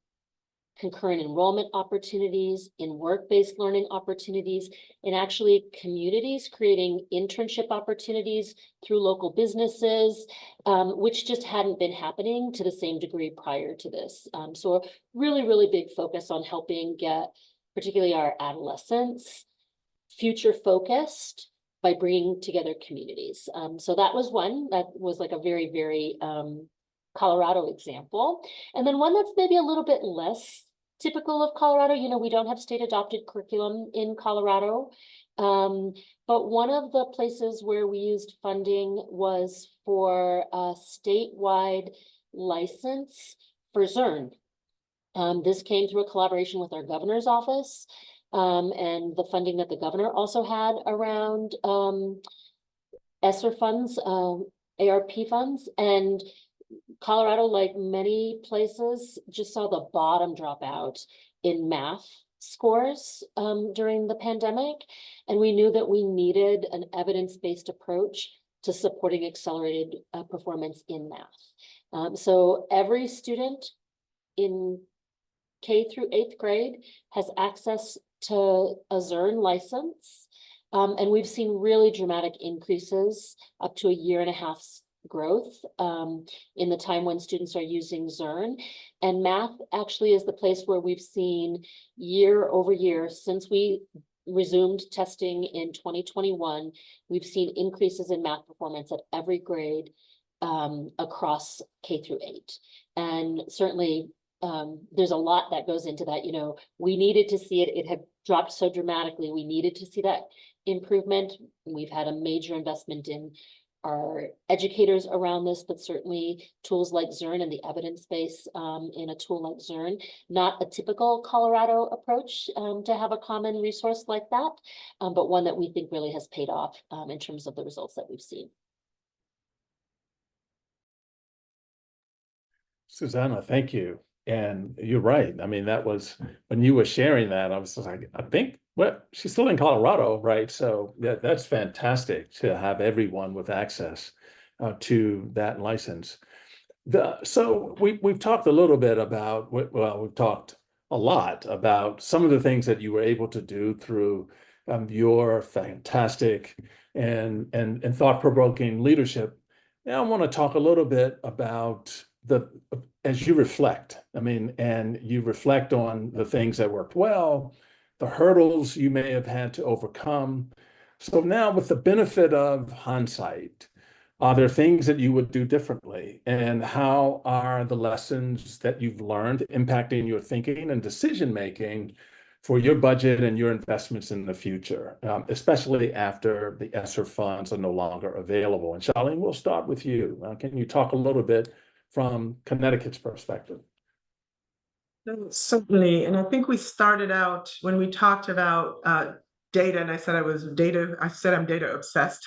concurrent enrollment opportunities, in work-based learning opportunities, in actually communities creating internship opportunities through local businesses, which just hadn't been happening to the same degree prior to this. So a really, really big focus on helping get particularly our adolescents future focused by bringing together communities. So that was one that was like a very, very Colorado example. And then one that's maybe a little bit less typical of Colorado. You know, we don't have state adopted curriculum in Colorado. But one of the places where we used funding was for a statewide license for ZERN. This came through a collaboration with our governor's office. And the funding that the governor also had around ESSER funds, ARP funds, and Colorado, like many places, just saw the bottom drop out in math scores during the pandemic. And we knew that we needed an evidence-based approach to supporting accelerated performance in math. So every student in K through 8th grade has access to a ZERN license. And we've seen really dramatic increases up to 1.5 years growth in the time when students are using ZERN. And math actually is the place where we've seen year over year since we resumed testing in 2021, we've seen increases in math performance at every grade across K through 8. And certainly there's a lot that goes into that. You know, we needed to see it. It had dropped so dramatically. We needed to see that improvement. We've had a major investment in our educators around this, but certainly tools like ZERN and the evidence base in a tool like ZERN, not a typical Colorado approach to have a common resource like that, but one that we think really has paid off in terms of the results that we've seen. Susanna, thank you. And you're right. I mean, that was when you were sharing that, I was just like, I think, well, she's still in Colorado, right? So that's fantastic to have everyone with access to that license. So we've talked a little bit about, well, we've talked a lot about some of the things that you were able to do through your fantastic and thought-provoking leadership. Now I want to talk a little bit about as you reflect, I mean, and you reflect on the things that worked well, the hurdles you may have had to overcome. So now with the benefit of hindsight, are there things that you would do differently? And how are the lessons that you've learned impacting your thinking and decision-making for your budget and your investments in the future, especially after the ESSER funds are no longer available? And Charlene, we'll start with you. Can you talk a little bit from Connecticut's perspective? Certainly. And I think we started out when we talked about data, and I said I'm data obsessed.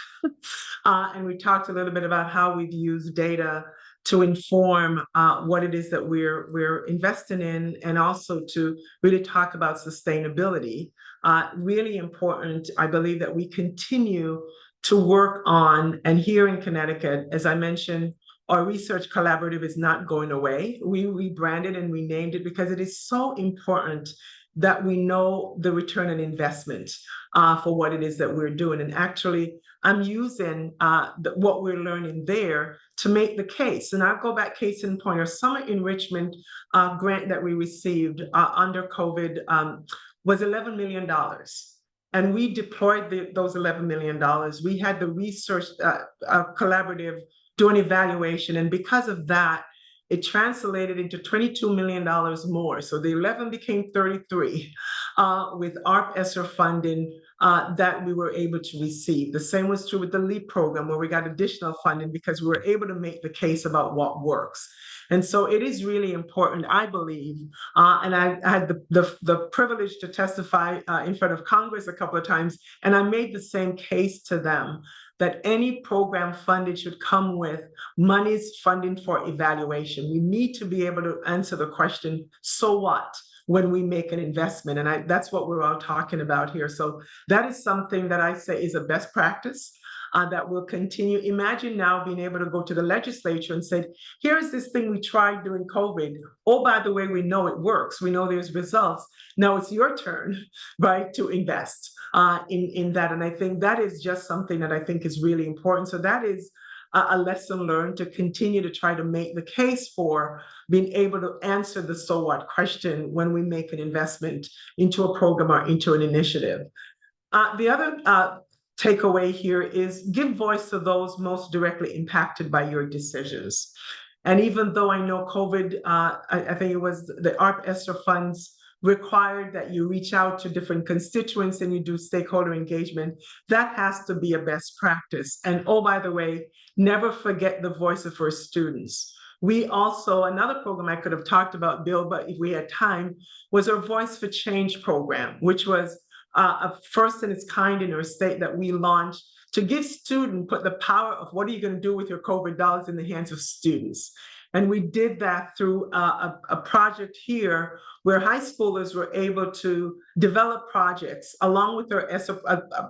And we talked a little bit about how we've used data to inform what it is that we're investing in, and also to really talk about sustainability. Really important, I believe, that we continue to work on, and here in Connecticut, as I mentioned, our research collaborative is not going away. We rebranded and renamed it because it is so important that we know the return on investment for what it is that we're doing. And actually, I'm using what we're learning there to make the case. And I'll go back case in point. Our summer enrichment grant that we received under COVID was $11 million. And we deployed those $11 million. We had the research collaborative do an evaluation. And because of that, it translated into $22 million more. So the 11 became 33 with ARP ESSER funding that we were able to receive. The same was true with the LEAP program, where we got additional funding because we were able to make the case about what works. And so it is really important, I believe, and I had the privilege to testify in front of Congress a couple of times, and I made the same case to them that any program funded should come with monies funding for evaluation. We need to be able to answer the question, so what? when we make an investment. And that's what we're all talking about here. So that is something that I say is a best practice that will continue. Imagine now being able to go to the legislature and say, here's this thing we tried during COVID. Oh, by the way, we know it works. We know there's results. Now it's your turn, right, to invest in that. And I think that is just something that I think is really important. So that is a lesson learned, to continue to try to make the case for being able to answer the so what question when we make an investment into a program or into an initiative. The other takeaway here is give voice to those most directly impacted by your decisions. And even though I know COVID, I think it was the ARP ESSER funds required that you reach out to different constituents and you do stakeholder engagement, that has to be a best practice. And oh, by the way, never forget the voice of our students. We also, another program I could have talked about, Bill, but if we had time, was our Voice for Change program, which was a first in its kind in our state that we launched to give students, put the power of what are you going to do with your COVID dollars in the hands of students. And we did that through a project here where high schoolers were able to develop projects along with their ESSER,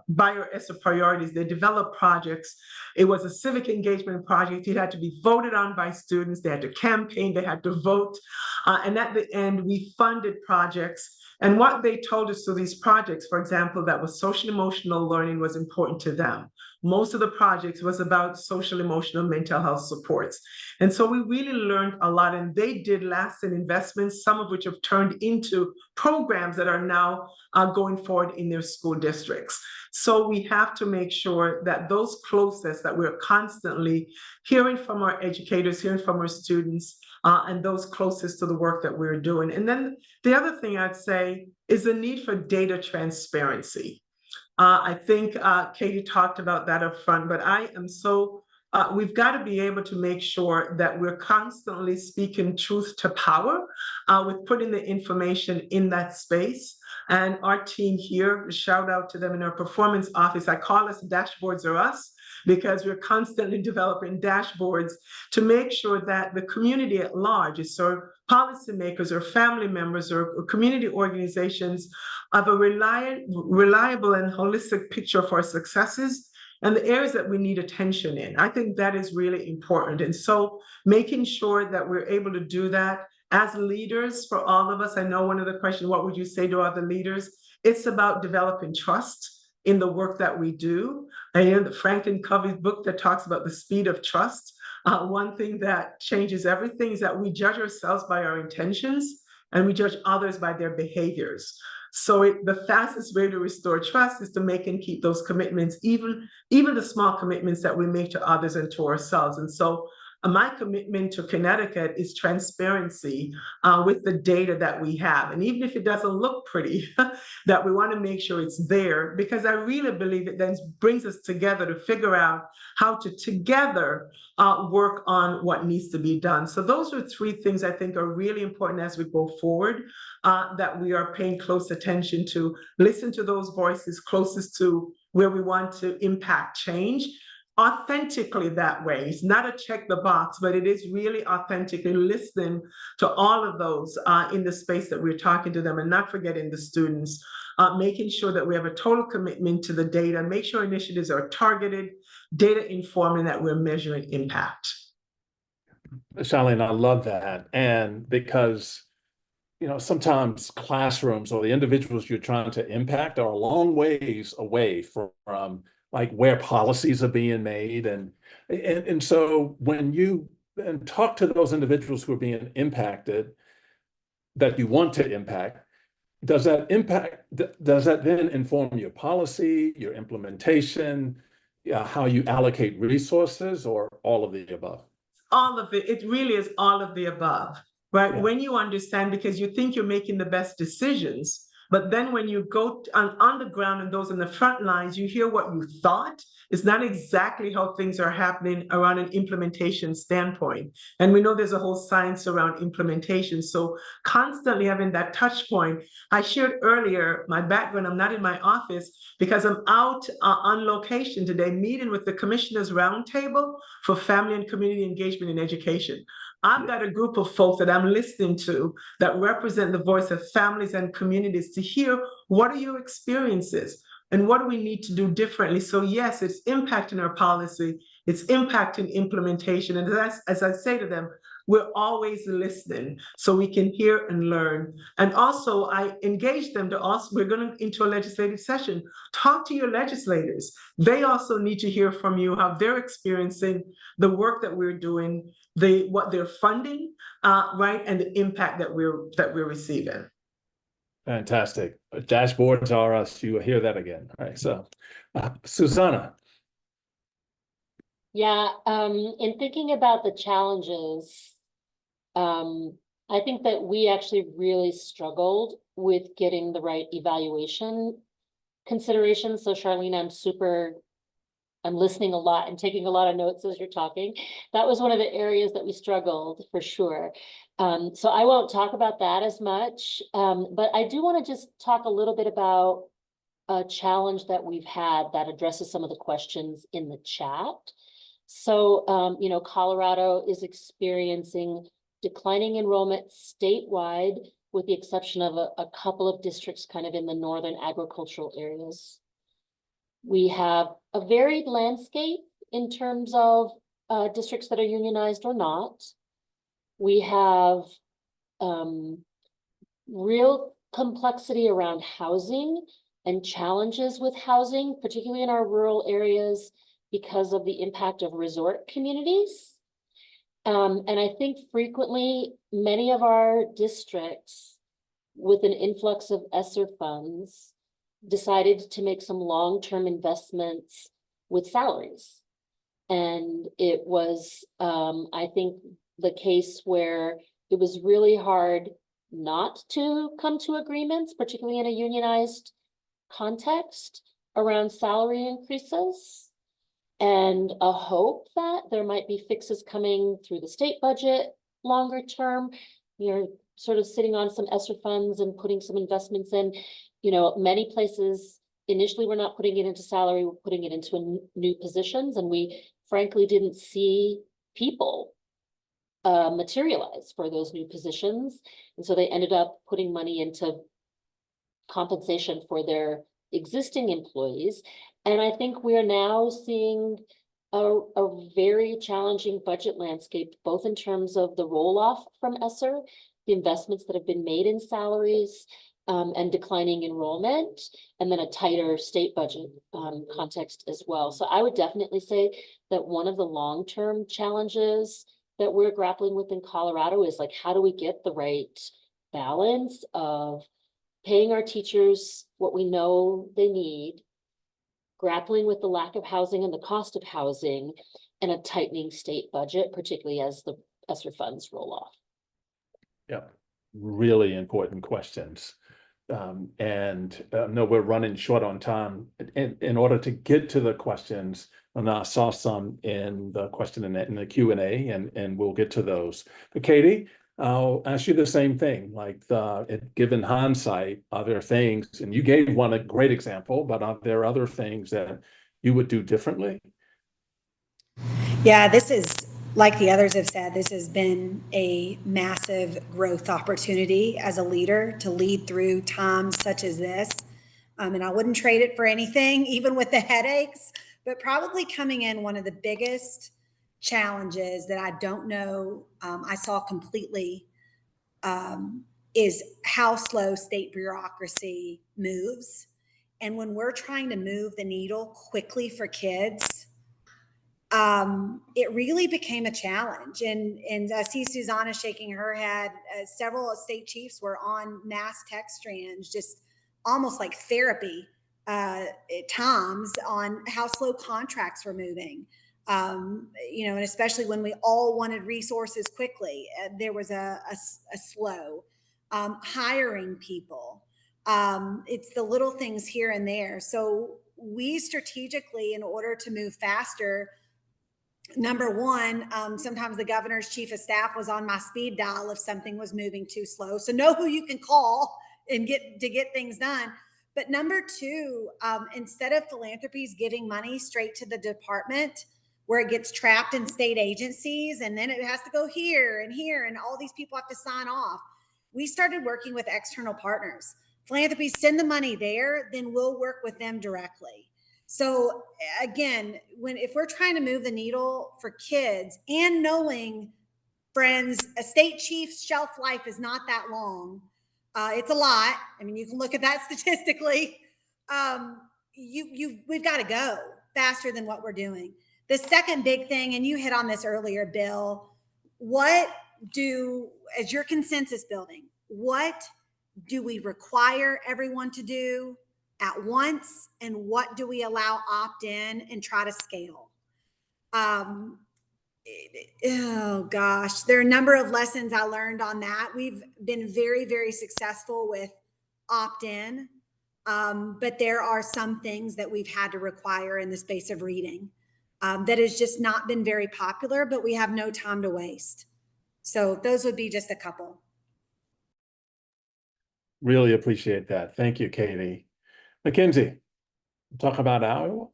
by our ESSER priorities. They developed projects. It was a civic engagement project. It had to be voted on by students. They had to campaign. They had to vote. And at the end, we funded projects. And what they told us through these projects, for example, that was social emotional learning was important to them. Most of the projects was about social emotional mental health supports. And so we really learned a lot, and they did lasting investments, some of which have turned into programs that are now going forward in their school districts. So we have to make sure that those closest, that we're constantly hearing from our educators, hearing from our students, and those closest to the work that we're doing. And then the other thing I'd say is the need for data transparency. I think Katie talked about that up front, but I am so, we've got to be able to make sure that we're constantly speaking truth to power with putting the information in that space. And our team here, shout out to them in our performance office. I call us Dashboards Are Us, because we're constantly developing dashboards to make sure that the community at large, so policymakers or family members or community organizations, have a reliable and holistic picture of our successes and the areas that we need attention in. I think that is really important. And so making sure that we're able to do that as leaders for all of us. I know one of the questions, what would you say to other leaders? It's about developing trust in the work that we do. And the Franklin Covey's book that talks about the speed of trust. One thing that changes everything is that we judge ourselves by our intentions and we judge others by their behaviors. So the fastest way to restore trust is to make and keep those commitments, even the small commitments that we make to others and to ourselves. And so my commitment to Connecticut is transparency with the data that we have. And even if it doesn't look pretty, that we want to make sure it's there, because I really believe it then brings us together to figure out how to together work on what needs to be done. So those are three things I think are really important as we go forward, that we are paying close attention to, listen to those voices closest to where we want to impact change. Authentically that way. It's not a check the box, but it is really authentically listening to all of those in the space that we're talking to them, and not forgetting the students, making sure that we have a total commitment to the data, make sure initiatives are targeted, data informed, and that we're measuring impact. Charlene, I love that. And because, you know, sometimes classrooms or the individuals you're trying to impact are a long ways away from like where policies are being made. And so when you talk to those individuals who are being impacted, that you want to impact, does that then inform your policy, your implementation, how you allocate resources, or all of the above? All of it. It really is all of the above, right? Yeah. When you understand, because you think you're making the best decisions, but then when you go on the ground and those in the front lines, you hear what you thought is not exactly how things are happening around an implementation standpoint. And we know there's a whole science around implementation. So constantly having that touch point. I shared earlier my background. I'm not in my office because I'm out on location today, meeting with the Commissioners Roundtable for Family and Community Engagement in Education. I've got a group of folks that I'm listening to that represent the voice of families and communities to hear what are your experiences and what do we need to do differently. So yes, it's impacting our policy, it's impacting implementation. And as I say to them, we're always listening so we can hear and learn. And also I engage them to also, we're going into a legislative session, talk to your legislators. They also need to hear from you how they're experiencing the work that we're doing, what they're funding, right, and the impact that we're receiving. Fantastic. Dashboards are us. You hear that again. All right. So, Susanna. Yeah, in thinking about the challenges, I think that we actually really struggled with getting the right evaluation considerations. So Charlene, I'm listening a lot and taking a lot of notes as you're talking. That was one of the areas that we struggled for sure. So I won't talk about that as much, but I do want to just talk a little bit about a challenge that we've had that addresses some of the questions in the chat. So, you know, Colorado is experiencing declining enrollment statewide, with the exception of a couple of districts kind of in the northern agricultural areas. We have a varied landscape in terms of districts that are unionized or not. We have real complexity around housing and challenges with housing, particularly in our rural areas, because of the impact of resort communities. And I think frequently many of our districts with an influx of ESSER funds decided to make some long-term investments with salaries. And it was, I think, the case where it was really hard not to come to agreements, particularly in a unionized context, around salary increases. And a hope that there might be fixes coming through the state budget longer term. You're sort of sitting on some ESSER funds and putting some investments in. You know, many places initially we're not putting it into salary, we're putting it into new positions, and we frankly didn't see people materialize for those new positions. And so they ended up putting money into compensation for their existing employees. And I think we are now seeing a very challenging budget landscape, both in terms of the roll-off from ESSER, the investments that have been made in salaries, and declining enrollment, and then a tighter state budget context as well. So I would definitely say that one of the long-term challenges that we're grappling with in Colorado is like, how do we get the right balance of paying our teachers what we know they need, grappling with the lack of housing and the cost of housing, and a tightening state budget, particularly as the ESSER funds roll off. Yep, really important questions. No, we're running short on time. In order to get to the questions, and I saw some in the question in the Q&A, and we'll get to those. But Katie, I'll ask you the same thing. Like, given hindsight, are there things, and you gave one a great example, but are there other things that you would do differently? Yeah, this is, like the others have said, this has been a massive growth opportunity as a leader to lead through times such as this. And I wouldn't trade it for anything, even with the headaches, but probably coming in one of the biggest challenges that I don't know I saw completely is how slow state bureaucracy moves. And when we're trying to move the needle quickly for kids, it really became a challenge. And I see Susanna shaking her head. Several state chiefs were on mass text strands, just almost like therapy at times, on how slow contracts were moving. You know, and especially when we all wanted resources quickly, there was a slow hiring people. It's the little things here and there. So we strategically, in order to move faster, number one, sometimes the governor's chief of staff was on my speed dial if something was moving too slow. So know who you can call and get things done. But number two, instead of philanthropies giving money straight to the department, where it gets trapped in state agencies and then it has to go here, and all these people have to sign off. We started working with external partners. Philanthropy, send the money there, then we'll work with them directly. So again, if we're trying to move the needle for kids, and knowing, friends, a state chief's shelf life is not that long. It's a lot. I mean, you can look at that statistically. We've got to go faster than what we're doing. The second big thing, and you hit on this earlier, Bill, as your consensus building, what do we require everyone to do at once, and what do we allow opt-in and try to scale? Oh gosh, there are a number of lessons I learned on that. We've been very, very successful with opt-in, but there are some things that we've had to require in the space of reading that has just not been very popular, but we have no time to waste. So those would be just a couple. Really appreciate that. Thank you, Katie. Mackenzie, talk about Iowa.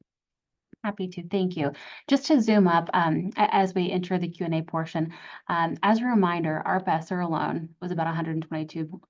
Happy to, thank you. Just to zoom up as we enter the Q&A portion, as a reminder, ARP ESSER alone was about 122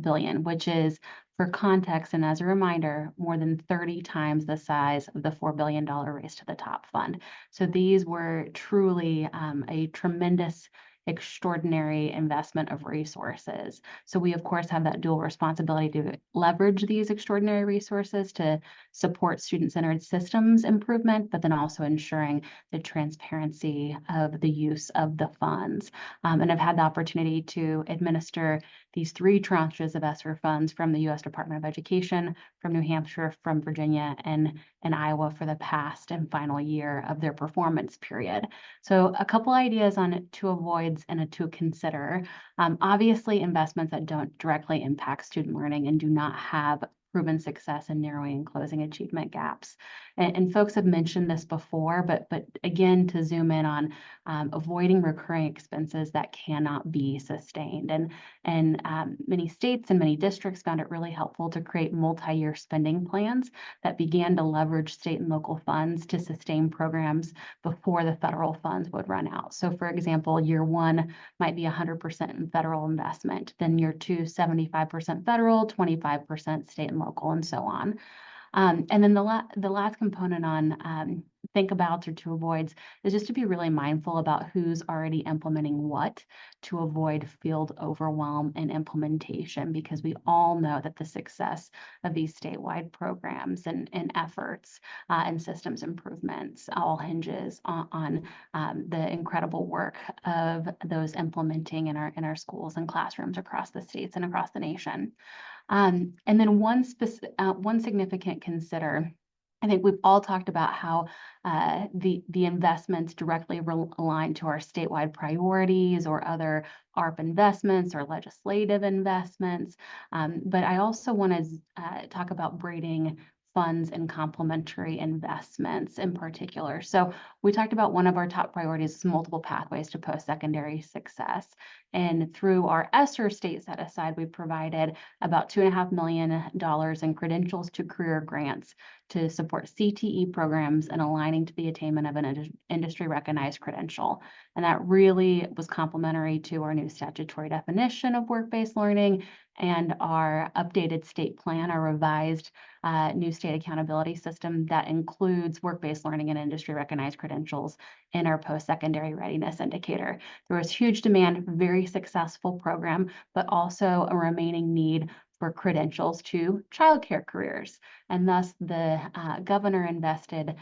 billion, which is, for context and as a reminder, more than 30 times the size of the $4 billion Race to the Top fund. So these were truly a tremendous, extraordinary investment of resources. So we, of course, have that dual responsibility to leverage these extraordinary resources to support student-centered systems improvement, but then also ensuring the transparency of the use of the funds. And I've had the opportunity to administer these 3 tranches of ESSER funds from the U.S. Department of Education, from New Hampshire, from Virginia, and Iowa for the past and final year of their performance period. So a couple ideas on to avoid and to consider. Obviously, investments that don't directly impact student learning and do not have proven success in narrowing and closing achievement gaps. And folks have mentioned this before, but again, to zoom in on avoiding recurring expenses that cannot be sustained. And many states and many districts found it really helpful to create multi-year spending plans that began to leverage state and local funds to sustain programs before the federal funds would run out. So for example, year 1 might be 100% in federal investment, then year 2, 75% federal, 25% state and local, and so on. And then the last component on think about or to avoid is just to be really mindful about who's already implementing what to avoid field overwhelm and implementation, because we all know that the success of these statewide programs and efforts and systems improvements all hinges on the incredible work of those implementing in our schools and classrooms across the states and across the nation. And then one significant consider, I think we've all talked about how the investments directly align to our statewide priorities or other ARP investments or legislative investments. But I also want to talk about braiding funds and complementary investments in particular. So we talked about one of our top priorities is multiple pathways to post-secondary success. And through our ESSER state set aside, we provided about $2.5 million in credentials to career grants to support CTE programs and aligning to the attainment of an industry recognized credential. And that really was complementary to our new statutory definition of work-based learning and our updated state plan, our revised new state accountability system that includes work-based learning and industry recognized credentials in our post-secondary readiness indicator. There was huge demand, very successful program, but also a remaining need for credentials to childcare careers. And thus the governor invested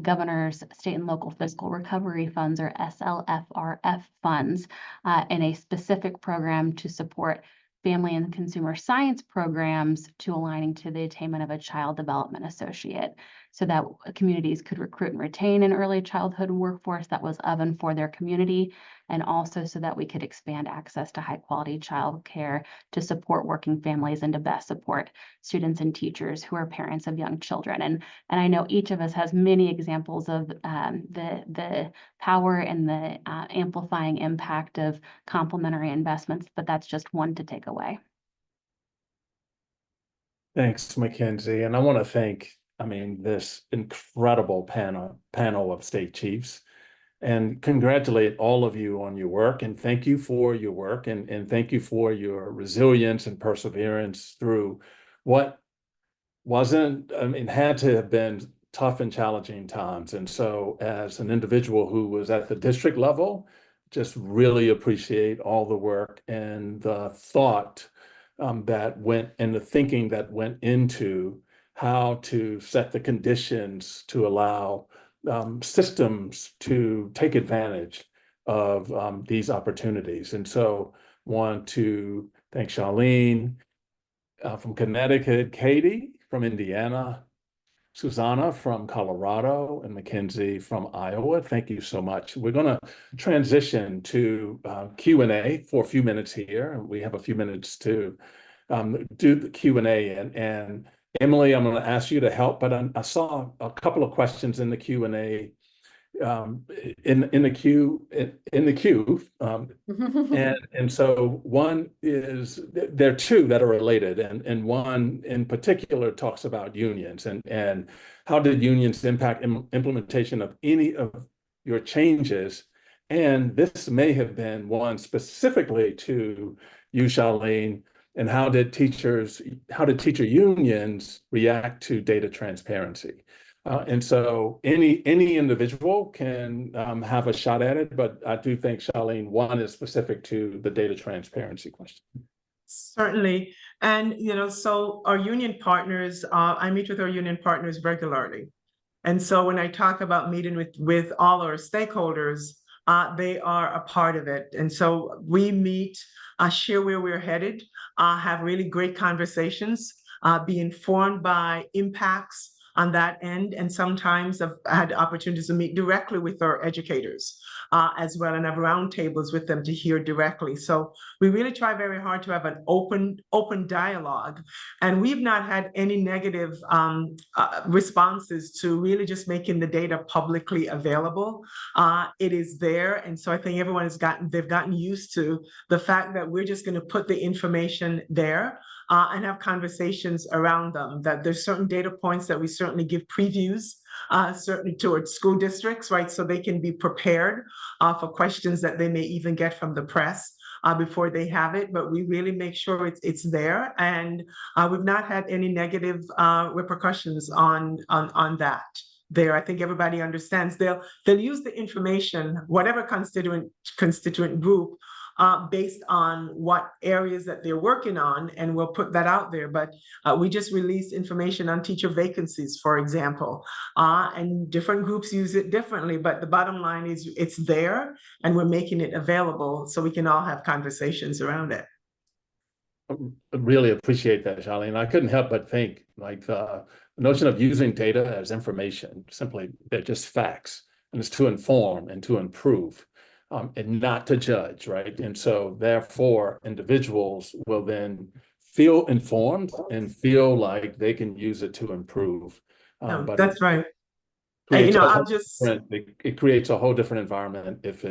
governor's state and local fiscal recovery funds, or SLFRF funds, in a specific program to support family and consumer science programs to aligning to the attainment of a child development associate, so that communities could recruit and retain an early childhood workforce that was of and for their community, and also so that we could expand access to high quality child care to support working families and to best support students and teachers who are parents of young children. And I know each of us has many examples of the power and the amplifying impact of complementary investments, but that's just one to take away. Thanks, Mackenzie. And I want to thank, this incredible panel of state chiefs. and congratulate all of you on your work, and thank you for your work, and thank you for your resilience and perseverance through what had to have been tough and challenging times. And so as an individual who was at the district level, just really appreciate all the work and the thought that went, and the thinking that went into how to set the conditions to allow systems to take advantage of these opportunities. And so want to thank Charlene from Connecticut, Katie from Indiana, Susanna from Colorado, and Mackenzie from Iowa. Thank you so much. We're going to transition to Q&A for a few minutes here. We have a few minutes to do the Q&A. And Emily, I'm going to ask you to help, but I saw a couple of questions in the Q&A in the queue. And so one is, there are two that are related, and one in particular talks about unions and how did unions impact implementation of any of your changes. And this may have been one specifically to you, Charlene, and how did teacher unions react to data transparency? And so any individual can have a shot at it, but I do think, Charlene, one is specific to the data transparency question. Certainly. And, so our union partners, I meet with our union partners regularly. And so when I talk about meeting with all our stakeholders, they are a part of it. And so we meet, share where we're headed, have really great conversations, be informed by impacts on that end. And sometimes I've had opportunities to meet directly with our educators as well, and have roundtables with them to hear directly. So we really try very hard to have an open dialogue. And we've not had any negative responses to really just making the data publicly available. It is there. And so I think everyone they've gotten used to the fact that we're just going to put the information there and have conversations around them, that there's certain data points that we certainly give previews, certainly towards school districts, right? So they can be prepared for questions that they may even get from the press before they have it, but we really make sure it's there. And we've not had any negative repercussions on that. There, I think everybody understands they'll use the information, whatever constituent group, based on what areas that they're working on, and we'll put that out there. But we just released information on teacher vacancies, for example, and different groups use it differently, but the bottom line is it's there and we're making it available so we can all have conversations around it. I really appreciate that, Charlene. I couldn't help but think, like, the notion of using data as information, simply they're just facts, and it's to inform and to improve. And not to judge, right? And so therefore, individuals will then feel informed and feel like they can use it to improve. But that's right. It creates a whole different environment if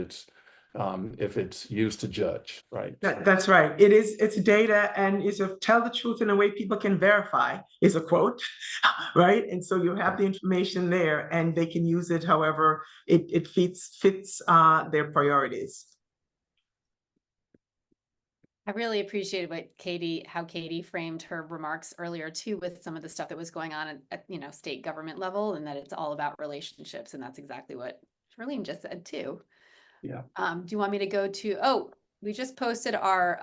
it's used to judge, right? That's right. It's data, and it's a tell the truth in a way people can verify is a quote, right? And so you have the information there and they can use it however it fits their priorities. I really appreciated how Katie framed her remarks earlier too, with some of the stuff that was going on at state government level, and that it's all about relationships. And that's exactly what Charlene just said too. Yeah. Do you want me to go to, we just posted our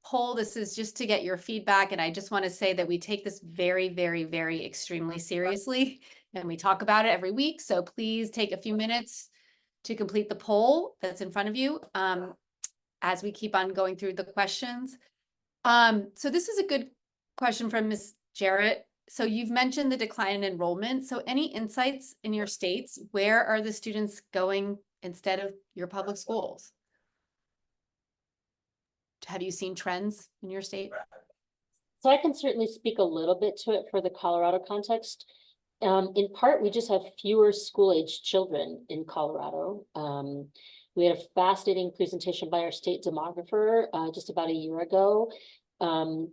poll. This is just to get your feedback. And I just want to say that we take this very, very, very extremely seriously, and we talk about it every week. So please take a few minutes to complete the poll that's in front of you as we keep on going through the questions. So this is a good question from Ms. Jarrett. So you've mentioned the decline in enrollment. So any insights in your states? Where are the students going instead of your public schools? Have you seen trends in your state? So I can certainly speak a little bit to it for the Colorado context. In part, we just have fewer school-aged children in Colorado. We had a fascinating presentation by our state demographer just about a year ago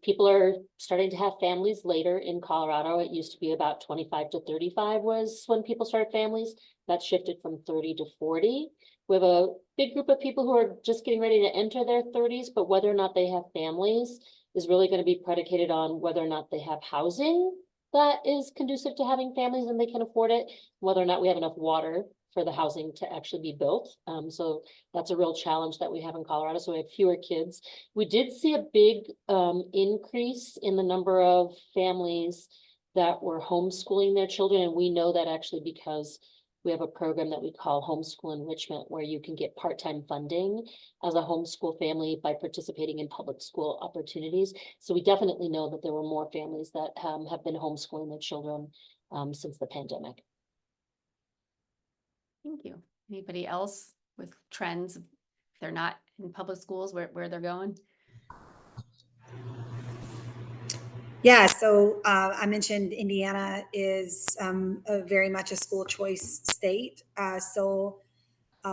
People are starting to have families later in Colorado. It used to be about 25 to 35 was when people started families. That shifted from 30 to 40. We have a big group of people who are just getting ready to enter their 30s, but whether or not they have families is really going to be predicated on whether or not they have housing that is conducive to having families and they can afford it, whether or not we have enough water for the housing to actually be built. So that's a real challenge that we have in Colorado. So we have fewer kids. We did see a big increase in the number of families that were homeschooling their children. And we know that actually because we have a program that we call homeschool enrichment, where you can get part-time funding as a homeschool family by participating in public school opportunities. So we definitely know that there were more families that have been homeschooling their children since the pandemic. Thank you. Anybody else with trends? If they're not in public schools, where they're going? Yeah, so I mentioned Indiana is very much a school choice state.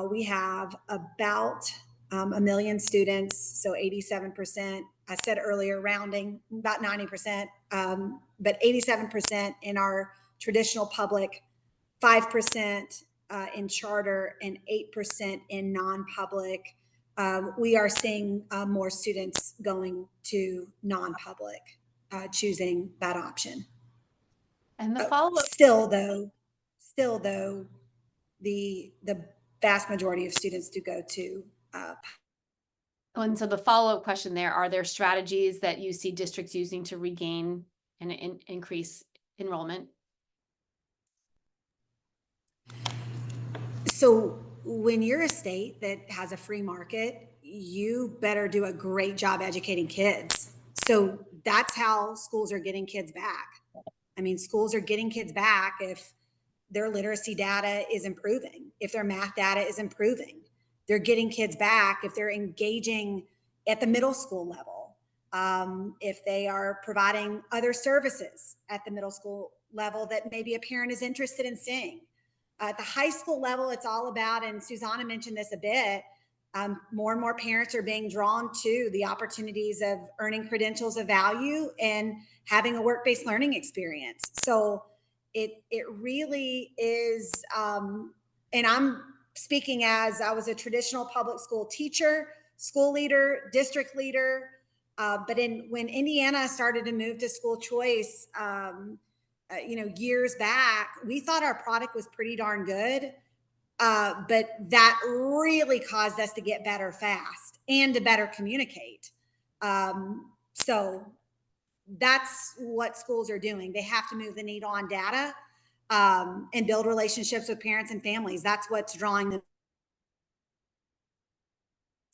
We have about 1 million students, so 87%. I said earlier, rounding, about 90%, but 87% in our traditional public, 5% in charter, and 8% in non-public. We are seeing more students going to non-public, choosing that option. And the follow-up. Still though, the vast majority of students do go to. And so the follow-up question there, are there strategies that you see districts using to regain and increase enrollment? So when you're a state that has a free market, you better do a great job educating kids. So that's how schools are getting kids back. I mean, schools are getting kids back if their literacy data is improving, if their math data is improving. They're getting kids back if they're engaging at the middle school level, if they are providing other services at the middle school level that maybe a parent is interested in seeing. At the high school level, it's all about, and Susanna mentioned this a bit, more and more parents are being drawn to the opportunities of earning credentials of value and having a work-based learning experience. So it really is, and I'm speaking as I was a traditional public school teacher, school leader, district leader, but when Indiana started to move to school choice, years back, we thought our product was pretty darn good. But that really caused us to get better fast and to better communicate. So that's what schools are doing. They have to move the needle on data and build relationships with parents and families. That's what's drawing them.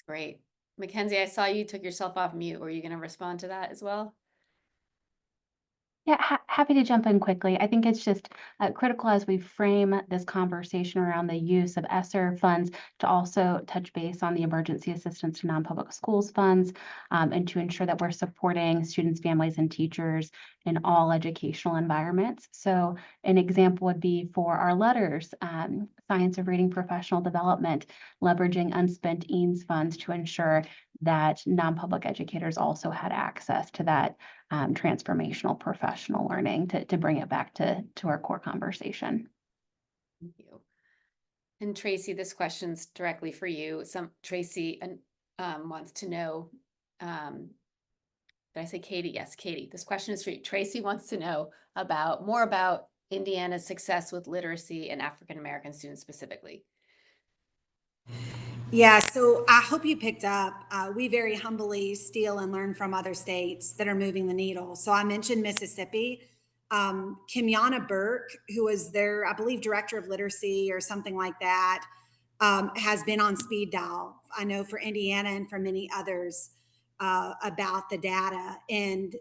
Great. Mackenzie, I saw you took yourself off mute. Were you going to respond to that as well? Yeah, happy to jump in quickly. I think it's just critical as we frame this conversation around the use of ESSER funds to also touch base on the emergency assistance to non-public schools funds and to ensure that we're supporting students, families, and teachers in all educational environments. So an example would be for our letters, science of reading professional development, leveraging unspent EANS funds to ensure that non-public educators also had access to that transformational professional learning to bring it back to our core conversation. Thank you. And Tracy, this question's directly for you. Tracy wants to know, did I say Katie? Yes, Katie. This question is for you. Tracy wants to know more about Indiana's success with literacy and African-American students specifically. Yeah, so I hope you picked up, we very humbly steal and learn from other states that are moving the needle. So I mentioned Mississippi. Kimyana Burke, who was their, I believe, director of literacy or something like that, has been on speed dial, I know, for Indiana and for many others about the data and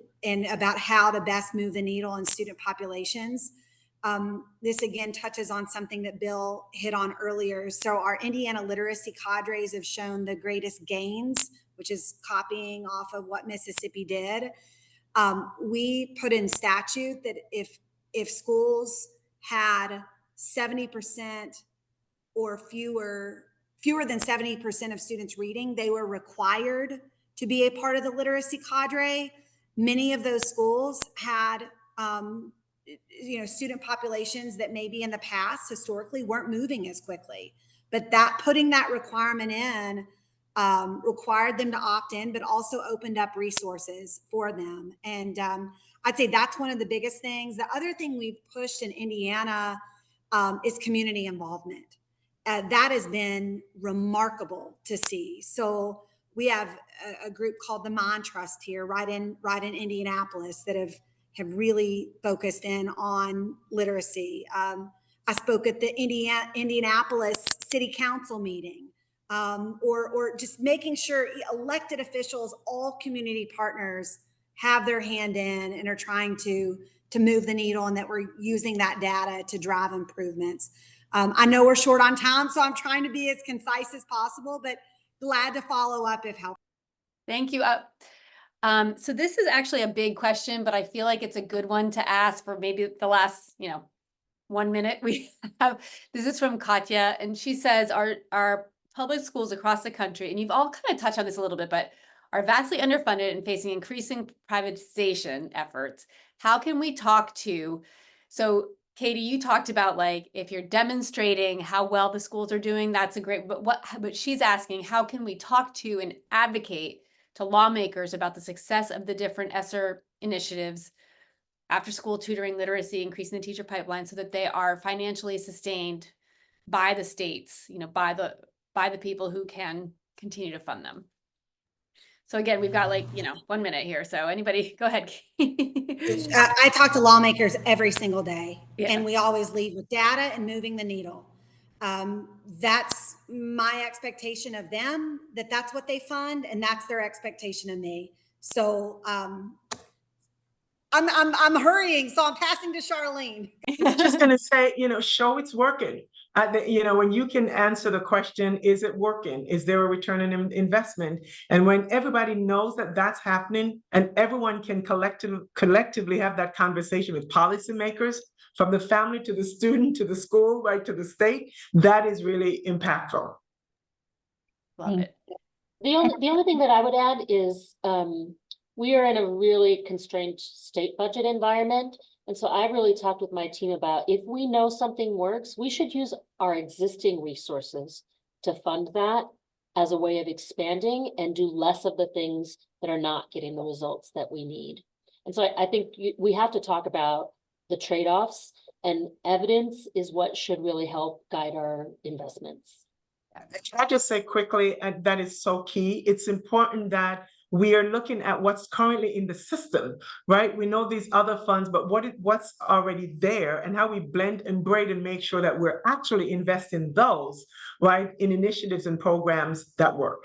about how to best move the needle in student populations. This again touches on something that Bill hit on earlier. So our Indiana literacy cadres have shown the greatest gains, which is copying off of what Mississippi did. We put in statute that if schools had 70% or fewer than 70% of students reading, they were required to be a part of the literacy cadre. Many of those schools had, student populations that maybe in the past historically weren't moving as quickly, but that putting that requirement in required them to opt in, but also opened up resources for them. And I'd say that's one of the biggest things. The other thing we've pushed in Indiana is community involvement. That has been remarkable to see. So we have a group called the Mind Trust here, right in Indianapolis, that have really focused in on literacy. I spoke at the Indianapolis City Council meeting, or just making sure elected officials, all community partners, have their hand in and are trying to move the needle, and that we're using that data to drive improvements. I know we're short on time, so I'm trying to be as concise as possible, but glad to follow up if helpful. Thank you. So this is actually a big question, but I feel like it's a good one to ask for maybe the last, 1 minute we have. This is from Katya, and she says, our public schools across the country, and you've all kind of touched on this a little bit, but are vastly underfunded and facing increasing privatization efforts. How can we talk to, so Katie, you talked about like, if you're demonstrating how well the schools are doing, that's a great, but she's asking, how can we talk to and advocate to lawmakers about the success of the different ESSER initiatives, after school tutoring, literacy, increasing the teacher pipeline, so that they are financially sustained by the states, by the people who can continue to fund them. So again, we've got 1 minute here. So anybody, go ahead. I talk to lawmakers every single day, Yeah. and we always lead with data and moving the needle. That's my expectation of them, that's what they fund, and that's their expectation of me. So I'm hurrying, so I'm passing to Charlene. Just going to say, show it's working. When you can answer the question, is it working? Is there a return on investment? And when everybody knows that that's happening, and everyone can collectively have that conversation with policymakers, from the family to the student to the school, right to the state, that is really impactful. Love it. The only thing that I would add is we are in a really constrained state budget environment. And so I really talked with my team about, if we know something works, we should use our existing resources to fund that as a way of expanding and do less of the things that are not getting the results that we need. And so I think we have to talk about the trade-offs, and evidence is what should really help guide our investments. Can I just say quickly, and that is so key, it's important that we are looking at what's currently in the system, right? We know these other funds, but what's already there, and how we blend and braid and make sure that we're actually investing those, right, in initiatives and programs that work.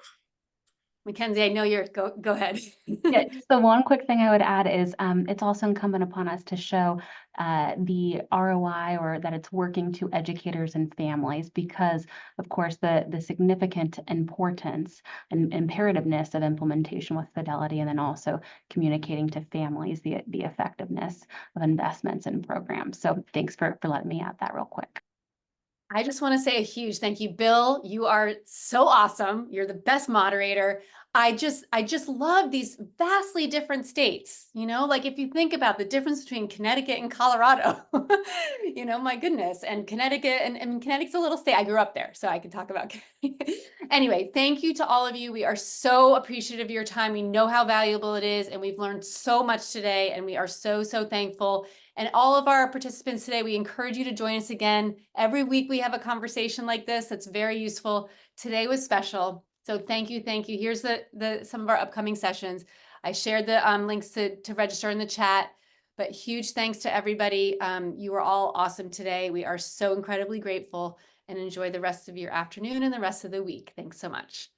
Mackenzie, I know go ahead. Yeah, just the one quick thing I would add is it's also incumbent upon us to show the ROI, or that it's working, to educators and families, because of course the significant importance and imperativeness of implementation with fidelity, and then also communicating to families the effectiveness of investments and programs. So thanks for letting me add that real quick. I just want to say a huge thank you, Bill. You are so awesome. You're the best moderator. I just love these vastly different states. Like if you think about the difference between Connecticut and Colorado, my goodness. And Connecticut, and Connecticut's a little state. I grew up there, so I can talk about Anyway, thank you to all of you. We are so appreciative of your time. We know how valuable it is, and we've learned so much today, and we are so, so thankful. And all of our participants today, we encourage you to join us again. Every week we have a conversation like this that's very useful. Today was special. So thank you. Thank you. Here's some of our upcoming sessions. I shared the links to register in the chat, but huge thanks to everybody. You were all awesome today. We are so incredibly grateful, and enjoy the rest of your afternoon and the rest of the week. Thanks so much.